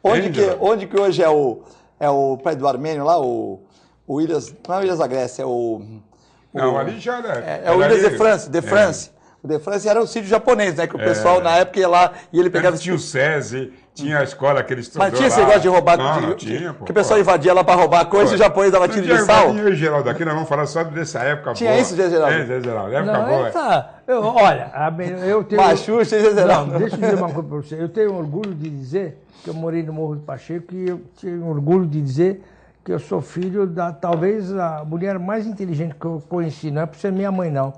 Onde que hoje é o prédio do Armênio lá, o Ilhas, não é o Ilhas da Grécia, é não, ali já era. É o Ilhas de France. O de France era o sítio japonês, né? Que o pessoal na época ia lá e ele pegava... Tinha o SESI, Tinha a escola que eles Mas tinha esse negócio de roubar... Não tinha, pô. Que o pessoal invadia lá pra roubar coisa e o japonês dava tiro de sal. Eu e Geraldo aqui, nós vamos falar só dessa época Tinha boa. isso, Geraldo? É, Geraldo, época boa. Olha, eu tenho... Machuxa, Geraldo. Não, deixa eu dizer uma coisa pra você. Eu tenho orgulho de dizer que eu morei no Morro do Pacheco e eu tenho orgulho de dizer que eu sou filho da, talvez, a mulher mais inteligente que eu conheci. Não é por ser minha mãe, não.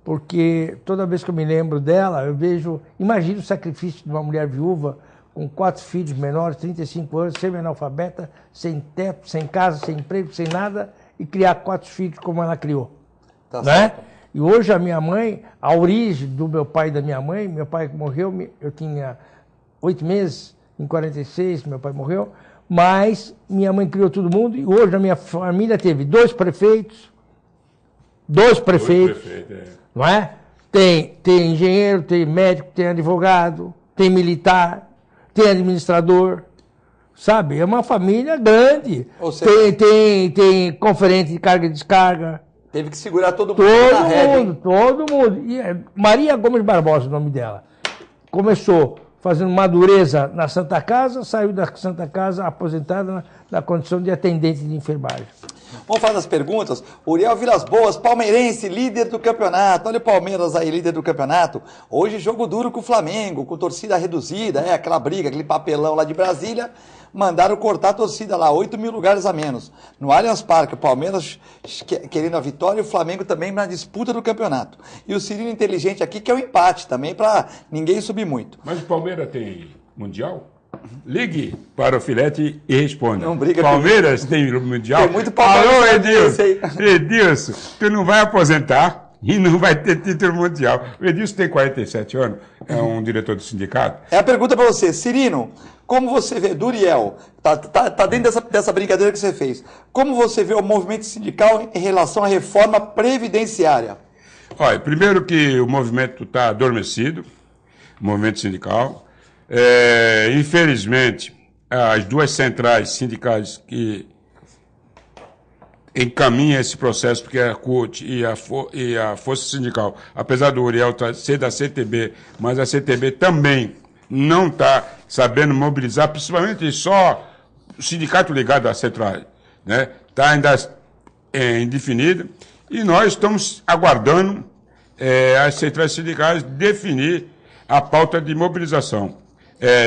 Porque toda vez que eu me lembro dela, eu vejo... Imagina o sacrifício de uma mulher viúva com 4 filhos menores, 35 anos, semi-analfabeta, sem teto, sem casa, sem emprego, sem nada, e criar 4 filhos como ela criou. Tá né? certo. E hoje a minha mãe, a origem do meu pai e da minha mãe, meu pai morreu, eu tinha 8 meses, em 46 meu pai morreu, mas minha mãe criou todo mundo, e hoje a minha família teve 2 prefeitos, não é? Tem engenheiro, tem médico, tem advogado, tem militar, tem administrador, sabe? É uma família grande. Ou seja, tem conferente de carga e descarga. Teve que segurar todo mundo na rédea. Todo mundo. E Maria Gomes Barbosa, o nome dela. Começou fazendo madureza na Santa Casa, saiu da Santa Casa aposentada na condição de atendente de enfermagem. Vamos fazer as perguntas. Uriel Vilas Boas, palmeirense, líder do campeonato. Olha o Palmeiras aí, líder do campeonato. Hoje jogo duro com o Flamengo, com torcida reduzida, aquela briga, aquele papelão lá de Brasília. Mandaram cortar a torcida lá, 8 mil lugares a menos. No Allianz Parque, o Palmeiras querendo a vitória e o Flamengo também na disputa do campeonato. E o Cirino inteligente aqui, que é o empate também, para ninguém subir muito. Mas o Palmeiras tem Mundial? Ligue para o Filete e responda. Não briga Palmeiras tem Mundial? Tem muito Palmeiras. Alô, Edilson, tu não vai aposentar e não vai ter título mundial. O Edilson tem 47 anos, é um diretor do sindicato. É a pergunta para você, Cirino, como você vê, Duriel, tá dentro dessa brincadeira que você fez, como você vê o movimento sindical em relação à reforma previdenciária? Olha, primeiro que o movimento está adormecido, o movimento sindical. Infelizmente, as 2 centrais sindicais que encaminham esse processo, porque é a CUT e a Força Sindical, apesar do Uriel ser da CTB, mas a CTB também não está sabendo mobilizar, principalmente só o sindicato ligado à central, né? Está ainda indefinida, e nós estamos aguardando as centrais sindicais definir a pauta de mobilização.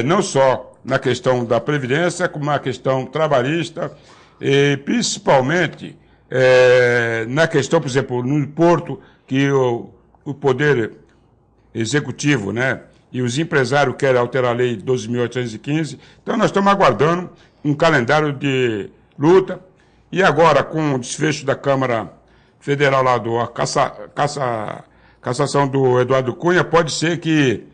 Não só na questão da Previdência, como na questão trabalhista, e principalmente na questão, por exemplo, no Porto, que o Poder Executivo, né, e os empresários querem alterar a Lei 12.815. Então, nós estamos aguardando um calendário de luta. E agora, com o desfecho da Câmara Federal lá a cassação do Eduardo Cunha, pode ser que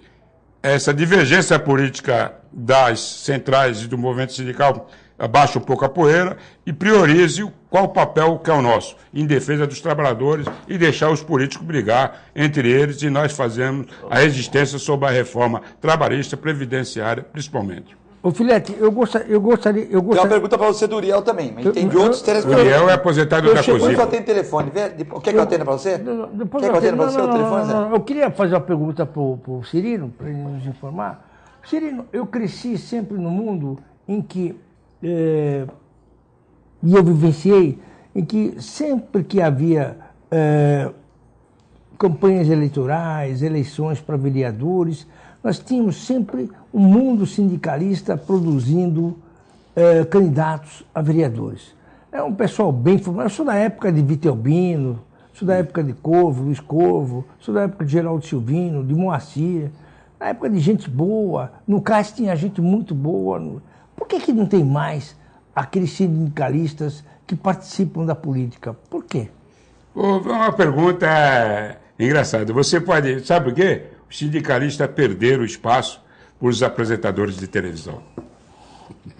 essa divergência política das centrais e do movimento sindical abaixe um pouco a poeira e priorize qual o papel que é o nosso, em defesa dos trabalhadores, e deixar os políticos brigar entre eles, e nós fazemos a resistência sobre a reforma trabalhista, previdenciária, principalmente. Ô, Filete, eu gostaria... Tem uma pergunta para você do Uriel também, mas tem de outros telespectadores. Uriel é aposentado da COSIP. Só tem telefone. Quer que eu atenda para você? Quer que eu atenda para você o telefone, Zé? Eu queria fazer uma pergunta para o Cirino, para ele nos informar. Cirino, eu cresci sempre no mundo em que, e eu vivenciei, em que sempre que havia campanhas eleitorais, eleições para vereadores, nós tínhamos sempre um mundo sindicalista produzindo candidatos a vereadores. É um pessoal bem formado. Eu sou da época de Vitelbino, sou da época de Corvo, Luiz Corvo, sou da época de Geraldo Silvino, de Moacir, na época de gente boa. No CAS tinha gente muito boa. Por que não tem mais aqueles sindicalistas que participam da política? Por quê? Uma pergunta engraçada. Você pode... Sabe por quê? Os sindicalistas perderam o espaço para os apresentadores de televisão.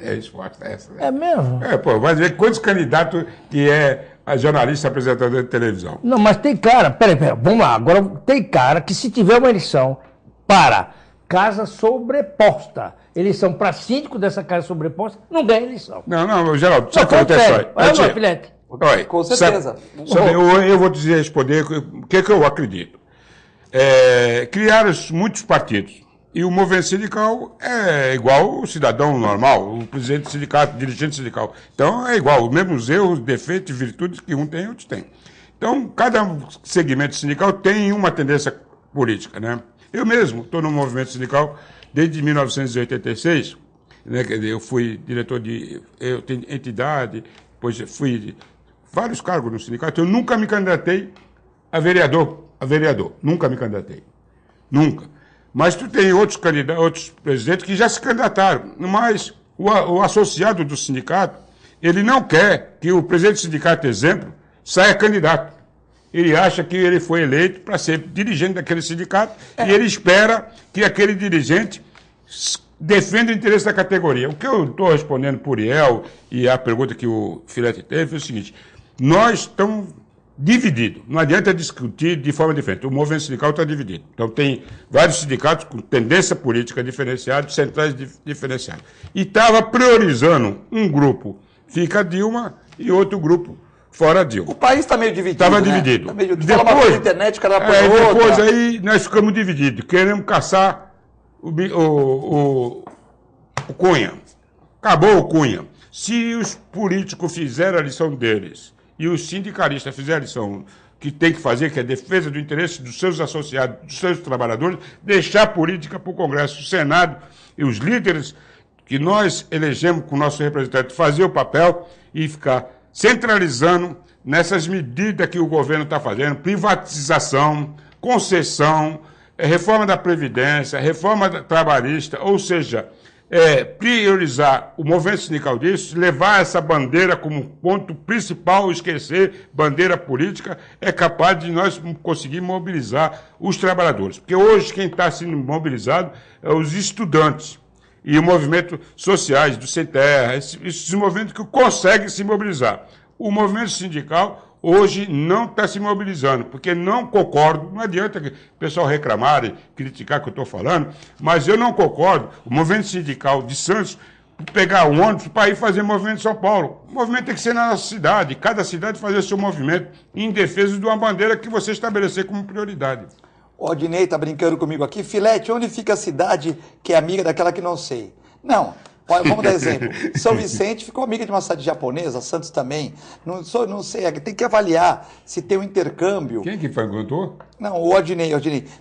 É a resposta essa, né? É mesmo? Vai ver quantos candidatos que é a jornalista apresentador de televisão. Não, mas tem cara... Peraí, vamos lá. Agora, tem cara que se tiver uma eleição para casa sobreposta, eleição para síndico dessa casa sobreposta, não ganha eleição. Não, Geraldo, sabe o que acontece? Olha, Filete. Com certeza. Eu vou responder o que eu acredito. Criaram muitos partidos, E o movimento sindical é igual o cidadão normal, o presidente do sindicato, o dirigente sindical. Então, é igual, os mesmos erros, defeitos e virtudes que um tem, outros têm. Então, cada segmento sindical tem uma tendência política, né? Eu mesmo estou no movimento sindical desde 1986, né? Eu fui diretor de entidade, depois fui vários cargos no sindicato. Eu nunca me candidatei a vereador, nunca me candidatei, nunca. Mas tu tem outros candidatos, outros presidentes que já se candidataram, mas o associado do sindicato, ele não quer que o presidente do sindicato, exemplo, saia candidato. Ele acha que ele foi eleito para ser dirigente daquele sindicato e ele espera que aquele dirigente defenda o interesse da categoria. O que eu estou respondendo por Uriel e a pergunta que o Filete teve é o seguinte: nós estamos dividido. Não adianta discutir de forma diferente. O movimento sindical está dividido. Então, tem vários sindicatos com tendência política diferenciada, centrais diferenciadas. E estava priorizando um grupo, fica Dilma, e outro grupo fora Dilma. O país está meio dividido. Estava né? dividido. Tá meio... Depois, fala uma coisa na internet, o cara apoia outra. Depois aí nós ficamos divididos. Queremos caçar o Cunha. Acabou o Cunha. Se os políticos fizerem a lição deles e os sindicalistas fizerem a lição que tem que fazer, que é a defesa do interesse dos seus associados, dos seus trabalhadores, deixar a política para o Congresso, o Senado e os líderes que nós elegemos com o nosso representante fazer o papel e ficar centralizando nessas medidas que o governo está fazendo, privatização, concessão, reforma da Previdência, reforma trabalhista, ou seja, priorizar o movimento sindical disso, levar essa bandeira como ponto principal, esquecer bandeira política, é capaz de nós conseguir mobilizar os trabalhadores. Porque hoje quem está sendo mobilizado é os estudantes e o movimento sociais do Sem Terra, esses movimentos que conseguem se mobilizar. O movimento sindical hoje não está se mobilizando, porque não concordo, não adianta o pessoal reclamar e criticar o que eu estou falando, mas eu não concordo, o movimento sindical de Santos, pegar um ônibus para ir fazer movimento em São Paulo. O movimento tem que ser na nossa cidade, cada cidade fazer seu movimento em defesa de uma bandeira que você estabelecer como prioridade. O Odinei está brincando comigo aqui. Filete, onde fica a cidade que é amiga daquela que não sei? Não. Vamos dar exemplo. São Vicente ficou amiga de uma cidade japonesa, Santos também. Não sei, tem que avaliar se tem um intercâmbio. Quem que perguntou? Não, o Odinei.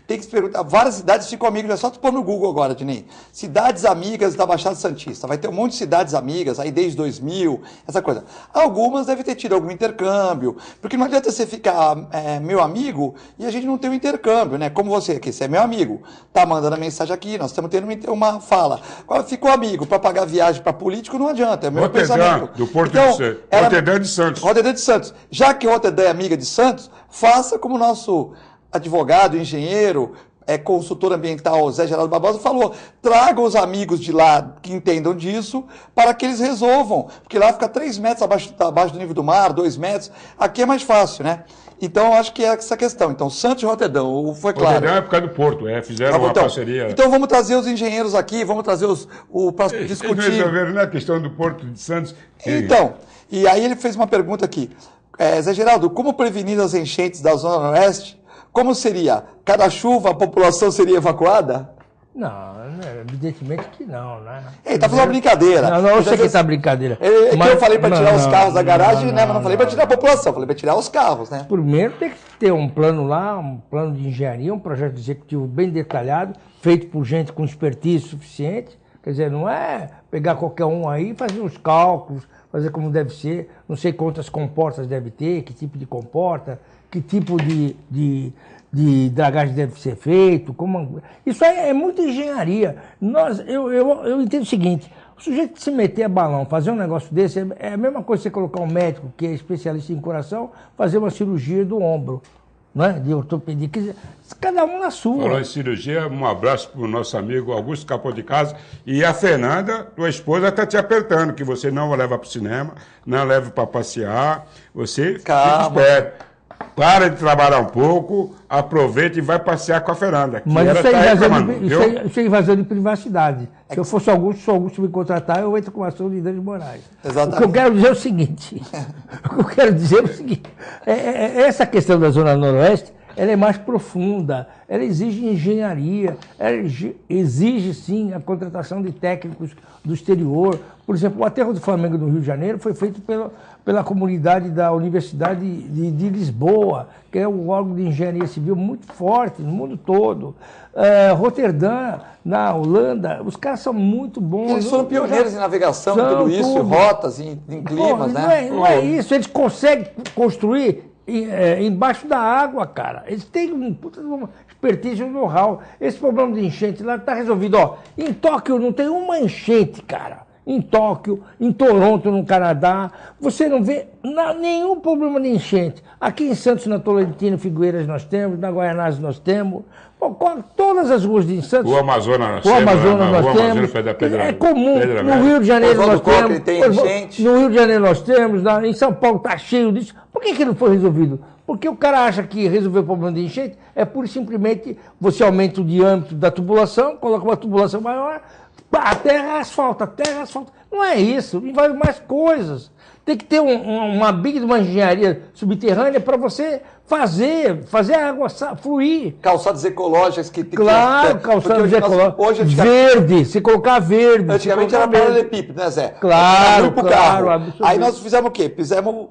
Tem que se perguntar. Várias cidades ficam amigas, é só tu pôr no Google agora, Odinei. Cidades amigas da Baixada Santista. Vai ter um monte de cidades amigas, aí desde 2000, essa coisa. Algumas devem ter tido algum intercâmbio, porque não adianta você ficar meu amigo e a gente não ter um intercâmbio, né? Como você aqui, você é meu amigo, tá mandando a mensagem aqui, nós estamos tendo uma fala. Ficou amigo para pagar viagem para político, não adianta, é o meu pensamento. Do Porto de Santos. Roterdã de Santos. Roterdã de Santos. Já que Roterdã é amiga de Santos, faça como o nosso advogado, engenheiro, consultor ambiental Zé Geraldo Barbosa falou, traga os amigos de lá que entendam disso para que eles resolvam, porque lá fica 3 metros abaixo do nível do mar, 2 metros, aqui é mais fácil, né? Então, eu acho que é essa questão. Então, Santos e Roterdã, foi claro. Roterdã é por causa do Porto, fizeram uma parceria. Então, vamos trazer os engenheiros aqui, vamos trazer para discutir. Eles resolveram, né, a questão do Porto de Santos. Então, e aí ele fez uma pergunta aqui. Zé Geraldo, como prevenir as enchentes da Zona Oeste? Como seria? Cada chuva a população seria evacuada? Não, evidentemente que não, né? Ele está fazendo uma brincadeira. Não, eu sei que está brincadeira. Mas eu falei para tirar os carros da garagem, né? Mas não falei para tirar a população, falei para tirar os carros, né? Primeiro tem que ter um plano lá, um plano de engenharia, um projeto executivo bem detalhado, feito por gente com expertise suficiente. Quer dizer, não é pegar qualquer um aí e fazer os cálculos, fazer como deve ser, não sei quantas comportas deve ter, que tipo de comporta, que tipo de dragagem deve ser feito, isso aí é muita engenharia. Eu entendo o seguinte, o sujeito se meter a balão, fazer um negócio desse, é a mesma coisa que você colocar um médico que é especialista em coração, fazer uma cirurgia do ombro, né, de ortopedia, cada um na sua. Falou em cirurgia, um abraço para o nosso amigo Augusto Capô de Casa, e a Fernanda, tua esposa, está te apertando, que você não leva para o cinema, não leva para passear, você fica esperto. Para de trabalhar um pouco, aproveita e vai passear com a Fernanda. Mas isso é invasão de privacidade. Se eu fosse Augusto me contratar, eu entro com a ação de danos morais. Exatamente. O que eu quero dizer é o seguinte, essa questão da Zona Noroeste ela é mais profunda, ela exige engenharia, ela exige, sim, a contratação de técnicos do exterior. Por exemplo, o aterro do Flamengo no Rio de Janeiro foi feito pela comunidade da Universidade de Lisboa, que é um órgão de engenharia civil muito forte no mundo todo. Roterdã, na Holanda, os caras são muito bons. Eles foram pioneiros em navegação, tudo isso, rotas, em climas, né? Não é isso, eles conseguem construir embaixo da água, cara. Eles têm uma expertise, um know-how. Esse problema de enchente lá está resolvido. Ó, em Tóquio não tem uma enchente, cara. Em Tóquio, em Toronto, no Canadá, você não vê nenhum problema de enchente. Aqui em Santos, na Tolentino, Figueiras nós temos, na Guaianazes nós temos. Todas as ruas de Santos. O Amazonas nós temos. É comum. No Rio de Janeiro nós temos. No Rio de Janeiro nós temos. Em São Paulo está cheio disso. Por que não foi resolvido? Porque o cara acha que resolver o problema de enchente é pura e simplesmente você aumenta o diâmetro da tubulação, coloca uma tubulação maior, a terra asfalta. Não é isso, envolve mais coisas. Tem que ter uma big de uma engenharia subterrânea para você fazer a água fluir. Calçadas ecológicas que... Claro, calçadas ecológicas. Verde, se colocar verde. Antigamente era paralelepípedo, né, Zé? Claro. Aí nós fizemos o quê? Fizemos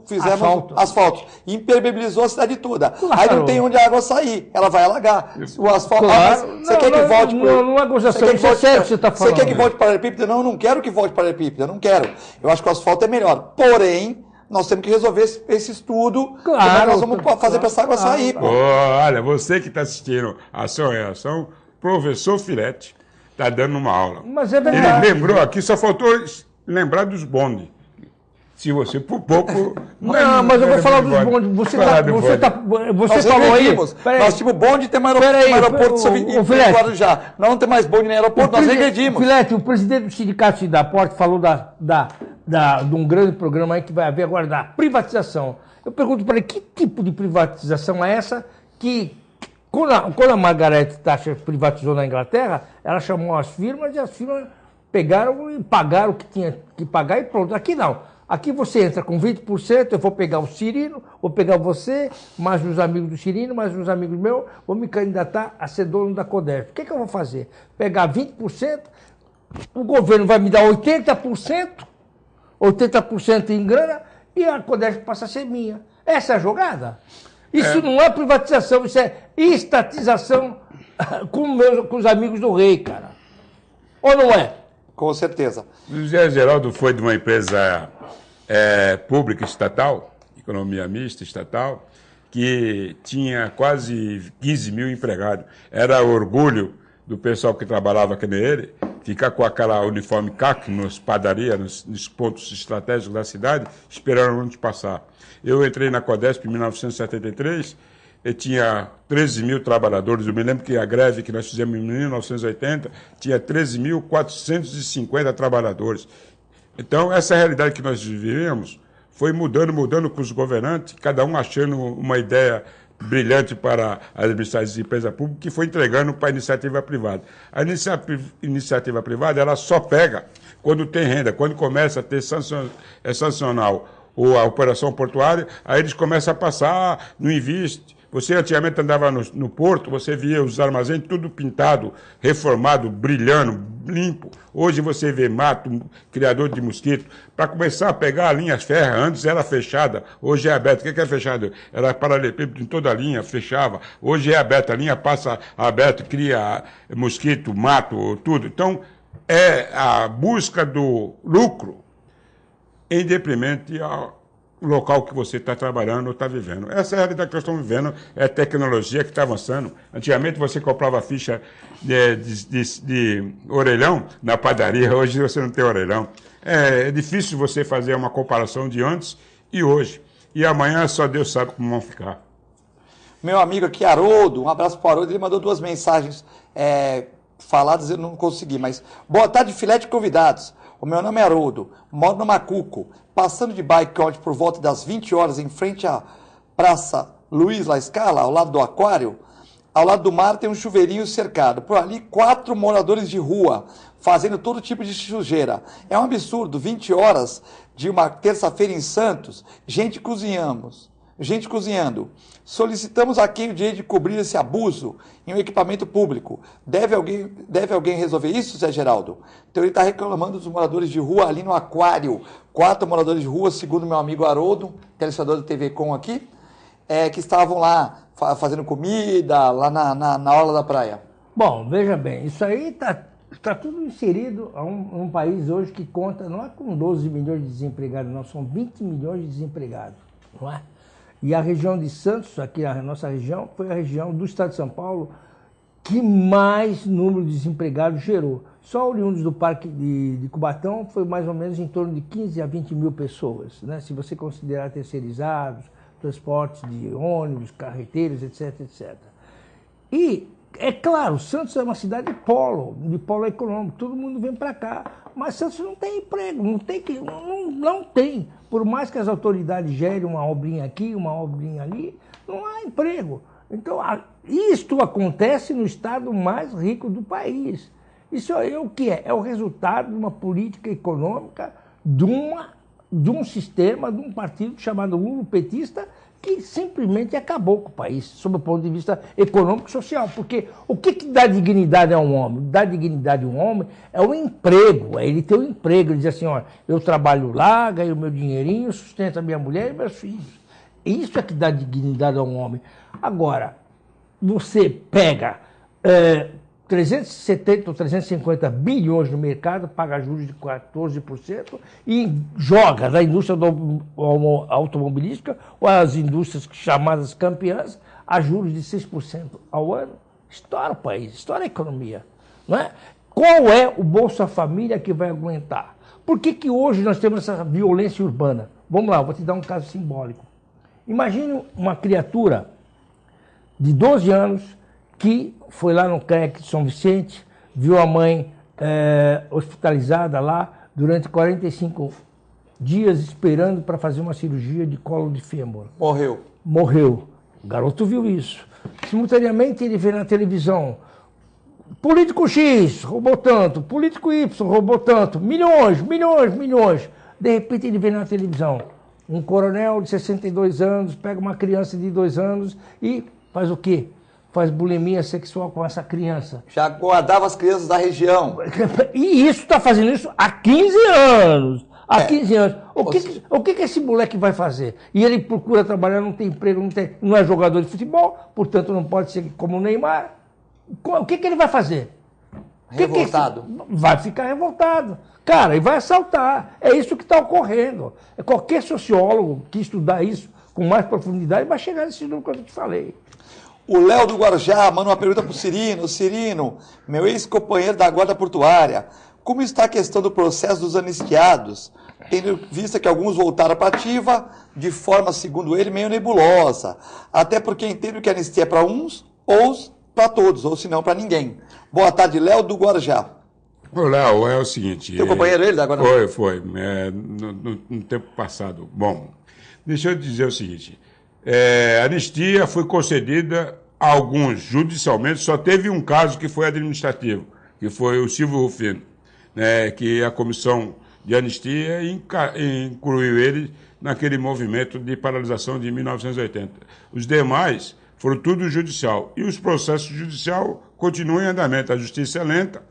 asfalto. Impermeabilizou a cidade toda. Claro. Aí não tem onde a água sair. Ela vai alagar. O asfalto... Claro. Você quer que volte... Não é gozação, isso é sério que você está falando. Você quer que volte paralelepípedo? Não, eu não quero que volte paralelepípedo. Eu não quero. Eu acho que o asfalto é melhor. Porém, nós temos que resolver esse estudo. Claro. Nós vamos fazer para essa água sair. Olha, você que está assistindo Ação e Reação, professor Filete está dando uma aula. Mas é verdade. Ele lembrou aqui, só faltou lembrar dos bondes. Se você, por pouco... mas eu vou falar dos bondes. Você falou aí... Nós tínhamos bonde e temos aeroporto em Guarujá. Nós não temos mais bonde nem aeroporto, nós regredimos. Filete, o presidente do Sindicato da Porte falou de um grande programa aí que vai haver agora da privatização. Eu pergunto para ele, que tipo de privatização é essa que, quando a Margaret Thatcher privatizou na Inglaterra, ela chamou as firmas e as firmas pegaram e pagaram o que tinha que pagar e pronto. Aqui não. Aqui você entra com 20%, eu vou pegar o Cirino, vou pegar você, mais os amigos do Cirino, mais uns amigos meus, vou me candidatar a ser dono da Codesp. O que eu vou fazer? Pegar 20%, o governo vai me dar 80% em grana, e a Codesp passa a ser minha. Essa é a jogada? Isso não é privatização, isso é estatização com os amigos do rei, cara. Ou não é? Com certeza. O José Geraldo foi de uma empresa pública estatal, economia mista estatal, que tinha quase 15 mil empregados. Era orgulho do pessoal que trabalhava aqui nele, ficar com aquela uniforme CAC nas padarias, nos pontos estratégicos da cidade, esperando o ônibus passar. Eu entrei na Codesp em 1973, e tinha 13 mil trabalhadores. Eu me lembro que a greve que nós fizemos em 1980 tinha 13.450 trabalhadores. Então, essa realidade que nós vivíamos foi mudando com os governantes, cada um achando uma ideia brilhante para administrar as empresas públicas, que foi entregando para a iniciativa privada. A iniciativa privada, ela só pega quando tem renda, quando começa a ter sancional ou a operação portuária, aí eles começam a passar no investe. Você antigamente andava no porto, você via os armazéns tudo pintado, reformado, brilhando, limpo. Hoje você vê mato, criador de mosquito. Para começar a pegar a linha férrea, antes era fechada, hoje é aberta. O que é fechado? Era paralelepípedo em toda a linha, fechava. Hoje é aberta, a linha passa aberta, cria mosquito, mato, tudo. Então, é a busca do lucro em detrimento ao local que você está trabalhando ou está vivendo. Essa é a realidade que nós estamos vivendo, é a tecnologia que está avançando. Antigamente você comprava ficha de orelhão na padaria, hoje você não tem orelhão. É difícil você fazer uma comparação de antes e hoje. E amanhã só Deus sabe como vão ficar. Meu amigo aqui, Haroldo, um abraço para o Haroldo, ele mandou 2 mensagens faladas, eu não consegui, mas boa tarde, Filete e convidados. O meu nome é Haroldo, moro no Macuco, passando de bike ontem por volta das 20 horas em frente à Praça Luiz La Scala, ao lado do aquário. Ao lado do mar tem um chuveirinho cercado. Por ali, 4 moradores de rua fazendo todo tipo de sujeira. É um absurdo, 20 horas de uma terça-feira em Santos, gente cozinhamos. gente cozinhando. Solicitamos a quem o direito de cobrir esse abuso em um equipamento público. Deve alguém resolver isso, Zé Geraldo? Então ele está reclamando dos moradores de rua ali no Aquário. 4 moradores de rua, segundo meu amigo Haroldo, telespectador da TV Com aqui, que estavam lá fazendo comida, lá na orla da praia. Bom, veja bem, isso aí está tudo inserido a um país hoje que conta, não é com 12 milhões de desempregados, não, são 20 milhões de desempregados, não é? E a região de Santos, aqui a nossa região, foi a região do estado de São Paulo que mais número de desempregados gerou. Só oriundos do Parque de Cubatão foi mais ou menos em torno de 15 a 20 mil pessoas, né? Se você considerar terceirizados, transportes de ônibus, carreteiros, etc, etc. E, é claro, Santos é uma cidade de polo econômico, todo mundo vem para cá, mas Santos não tem emprego, não tem. Por mais que as autoridades gerem uma obrinha aqui, uma obrinha ali, não há emprego. Então, isto acontece no estado mais rico do país. Isso é o que é? É o resultado de uma política econômica de um sistema, de um partido chamado lulopetista, que simplesmente acabou com o país, sob o ponto de vista econômico e social. Porque o que dá dignidade a um homem? Dá dignidade a um homem é o emprego, é ele ter um emprego. Ele diz assim, olha, eu trabalho lá, ganho meu dinheirinho, sustento a minha mulher e meus filhos. Isso é que dá dignidade a um homem. Agora, você pega 370 ou 350 bilhões no mercado, paga juros de 14% e joga na indústria automobilística ou as indústrias chamadas campeãs a juros de 6% ao ano. Estoura o país, estoura a economia. Não é? Qual é o Bolsa Família que vai aguentar? Por que hoje nós temos essa violência urbana? Vamos lá, eu vou te dar um caso simbólico. Imagine uma criatura de 12 anos que foi lá no CREC de São Vicente, viu a mãe hospitalizada lá durante 45 dias esperando para fazer uma cirurgia de colo de fêmur. Morreu. O garoto viu isso. Simultaneamente ele vê na televisão, político X roubou tanto, político Y roubou tanto, milhões. De repente ele vê na televisão, um coronel de 62 anos pega uma criança de 2 anos e faz o quê? Faz bulimia sexual com essa criança. Já guardava as crianças da região. E isso está fazendo isso há 15 anos. Há 15 anos. O que esse moleque vai fazer? E ele procura trabalhar, não tem emprego, não é jogador de futebol, portanto não pode ser como o Neymar. O que ele vai fazer? Revoltado. Vai ficar revoltado. Cara, e vai assaltar. É isso que está ocorrendo. Qualquer sociólogo que estudar isso com mais profundidade vai chegar nesse número que eu te falei. O Léo do Guarujá manda uma pergunta para o Cirino. Cirino, meu ex-companheiro da Guarda Portuária, como está a questão do processo dos anistiados, tendo vista que alguns voltaram para a ativa de forma, segundo ele, meio nebulosa, até porque entendo que a anistia é para uns ou para todos, ou se não para ninguém. Boa tarde, Léo do Guarujá. O Léo, é o seguinte... Teu companheiro ele da Guarda? Foi, no tempo passado. Bom, deixa eu dizer o seguinte... A anistia foi concedida a alguns judicialmente, só teve um caso que foi administrativo, que foi o Silvio Rufino, né, que a comissão de anistia incluiu ele naquele movimento de paralisação de 1980. Os demais foram tudo judicial, e os processos judiciais continuam em andamento. A justiça é lenta,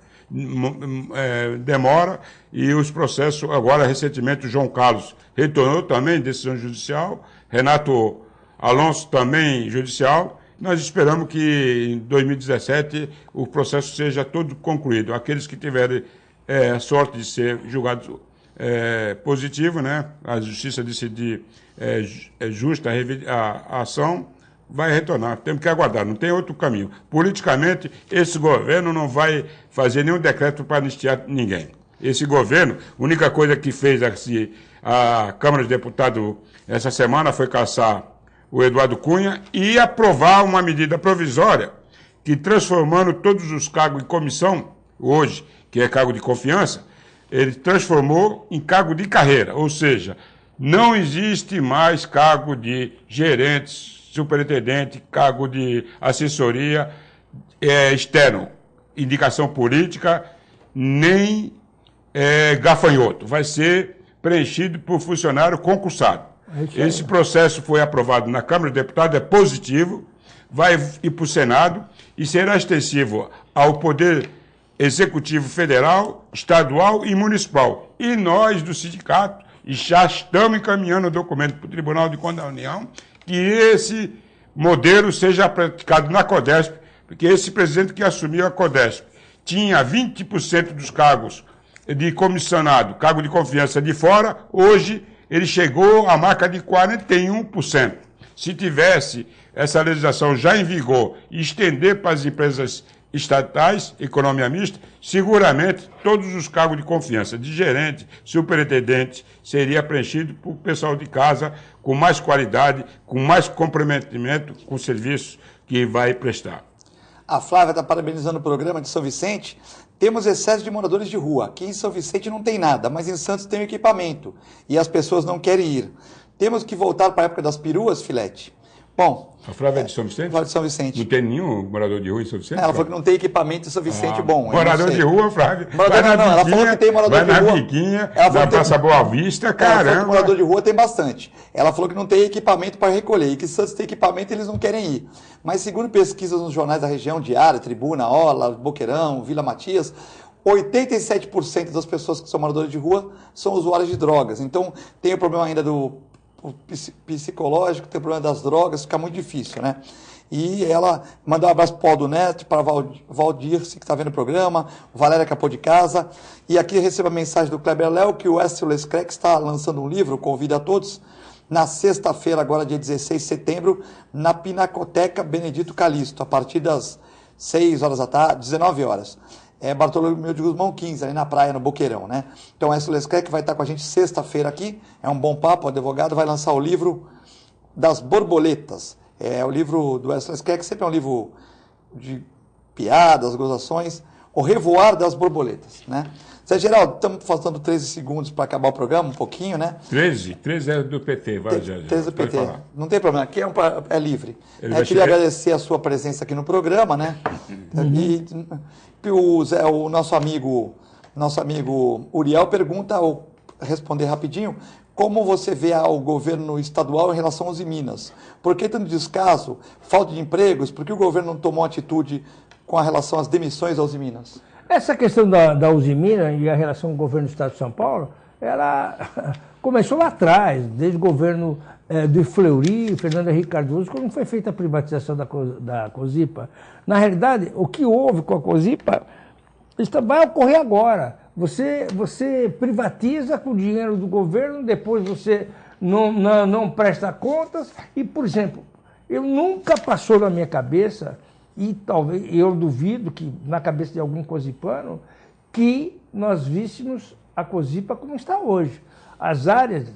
demora, e os processos, agora recentemente o João Carlos retornou também decisão judicial, Renato Alonso também judicial. Nós esperamos que em 2017 o processo seja todo concluído. Aqueles que tiverem sorte de ser julgados positivo, né? A justiça decidir justa a ação, vai retornar. Temos que aguardar, não tem outro caminho. Politicamente, esse governo não vai fazer nenhum decreto para anistiar ninguém. Esse governo, a única coisa que fez a Câmara de Deputados essa semana foi caçar o Eduardo Cunha e aprovar uma medida provisória que, transformando todos os cargos em comissão, hoje, que é cargo de confiança, ele transformou em cargo de carreira, ou seja, não existe mais cargo de gerente, superintendente, cargo de assessoria externo, indicação política, nem gafanhoto. Vai ser preenchido por funcionário concursado. Esse processo foi aprovado na Câmara dos Deputados, é positivo, vai ir para o Senado e será extensivo ao Poder Executivo Federal, Estadual e Municipal. E nós, do sindicato, já estamos encaminhando o documento para o Tribunal de Contas da União que esse modelo seja praticado na CODESP, porque esse presidente que assumiu a CODESP tinha 20% dos cargos de comissionado, cargo de confiança de fora, hoje ele chegou à marca de 41%. Se tivesse essa legislação já em vigor e estender para as empresas estatais, economia mista, seguramente todos os cargos de confiança de gerente, superintendente, seria preenchido por pessoal de casa com mais qualidade, com mais comprometimento com o serviço que vai prestar. A Flávia está parabenizando o programa de São Vicente. Temos excesso de moradores de rua. Aqui em São Vicente não tem nada, mas em Santos tem equipamento. E as pessoas não querem ir. Temos que voltar para a época das peruas, Filete? Bom... A Flávia é de São Vicente? Flávia de São Vicente. Não tem nenhum morador de rua em São Vicente? Ela falou que não tem equipamento em São Vicente bom. Morador de rua, Flávia. Ela falou que tem morador de rua. Vai na Biquinha, na Praça Boa Vista, caramba. Ela falou que morador de rua tem bastante. Ela falou que não tem equipamento para recolher. E que se Santos tem equipamento, eles não querem ir. Mas segundo pesquisas nos jornais da região, Diário, Tribuna, Ola, Boqueirão, Vila Matias, 87% das pessoas que são moradores de rua são usuários de drogas. Então tem o problema ainda do psicológico, tem o problema das drogas, fica muito difícil, né? E ela mandou um abraço para o Aldo Neto, para Valdirce, que está vendo o programa, Valéria Capô de Casa. E aqui recebo a mensagem do Kleber Léo, que o Écio Lescrec está lançando um livro, convido a todos, na sexta-feira, agora dia 16 de setembro, na Pinacoteca Benedito Calixto, a partir das 6 horas da tarde, 19 horas. É Bartolomeu de Guzmão 15, ali na praia, no Boqueirão, né? Então, o Écio Lescrec vai estar com a gente sexta-feira aqui, é um bom papo, o advogado vai lançar o livro das borboletas. É o livro do Écio Lescrec, sempre é um livro de piadas, gozações, O Revoar das Borboletas, né? Zé Geraldo, estamos faltando 13 segundos para acabar o programa, um pouquinho, né? 13 é do PT, vai, já. 13 do PT, não tem problema, aqui é livre. Queria agradecer a sua presença aqui no programa, né? E o nosso amigo Uriel pergunta, ou responder rapidinho, como você vê o governo estadual em relação aos Minas? Por que tanto descaso, falta de empregos? Por que o governo não tomou atitude com a relação às demissões aos Minas? Essa questão da Uzi Minas e a relação com o governo do Estado de São Paulo, ela começou lá atrás, desde o governo do Fleury, Fernando Henrique Cardoso, quando foi feita a privatização da Cosipa. Na realidade, o que houve com a Cosipa vai ocorrer agora. Você privatiza com o dinheiro do governo, depois você não presta contas. E, por exemplo, eu nunca passou na minha cabeça, e talvez eu duvido que na cabeça de algum cosipano, que nós víssemos a Cosipa como está hoje. A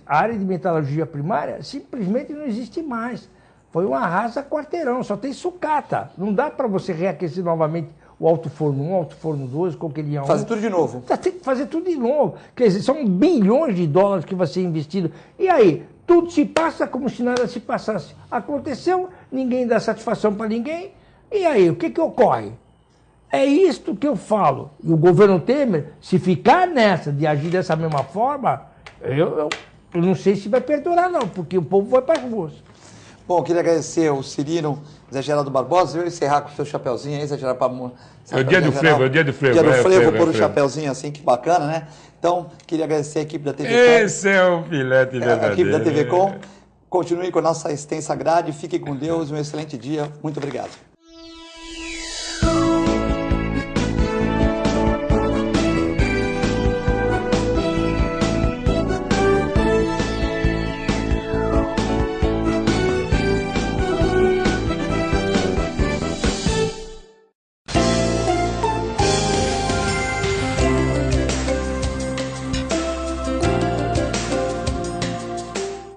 área de metalurgia primária simplesmente não existe mais. Foi uma arrasa quarteirão, só tem sucata. Não dá para você reaquecer novamente o alto forno 1, alto forno 2, coqueirinha 1. Fazer tudo de novo. Tem que fazer tudo de novo. Quer dizer, são bilhões de dólares que vai ser investido. E aí, tudo se passa como se nada se passasse. Aconteceu, ninguém dá satisfação para ninguém. E aí, o que ocorre? É isto que eu falo. E o governo Temer, se ficar nessa de agir dessa mesma forma, eu não sei se vai perdurar, não, porque o povo vai para as ruas. Bom, eu queria agradecer o Cirino, Zé Geraldo Barbosa. Eu encerrar com o seu chapeuzinho aí, Zé Geraldo. É o dia do frevo, é o dia do frevo. Dia do frevo, pôr o chapeuzinho assim, que bacana, né? Então, queria agradecer a equipe da TV Com. Esse é o filete verdadeiro. A equipe da TV Com. Continue com a nossa extensa grade. Fiquem com Deus. Um excelente dia. Muito obrigado.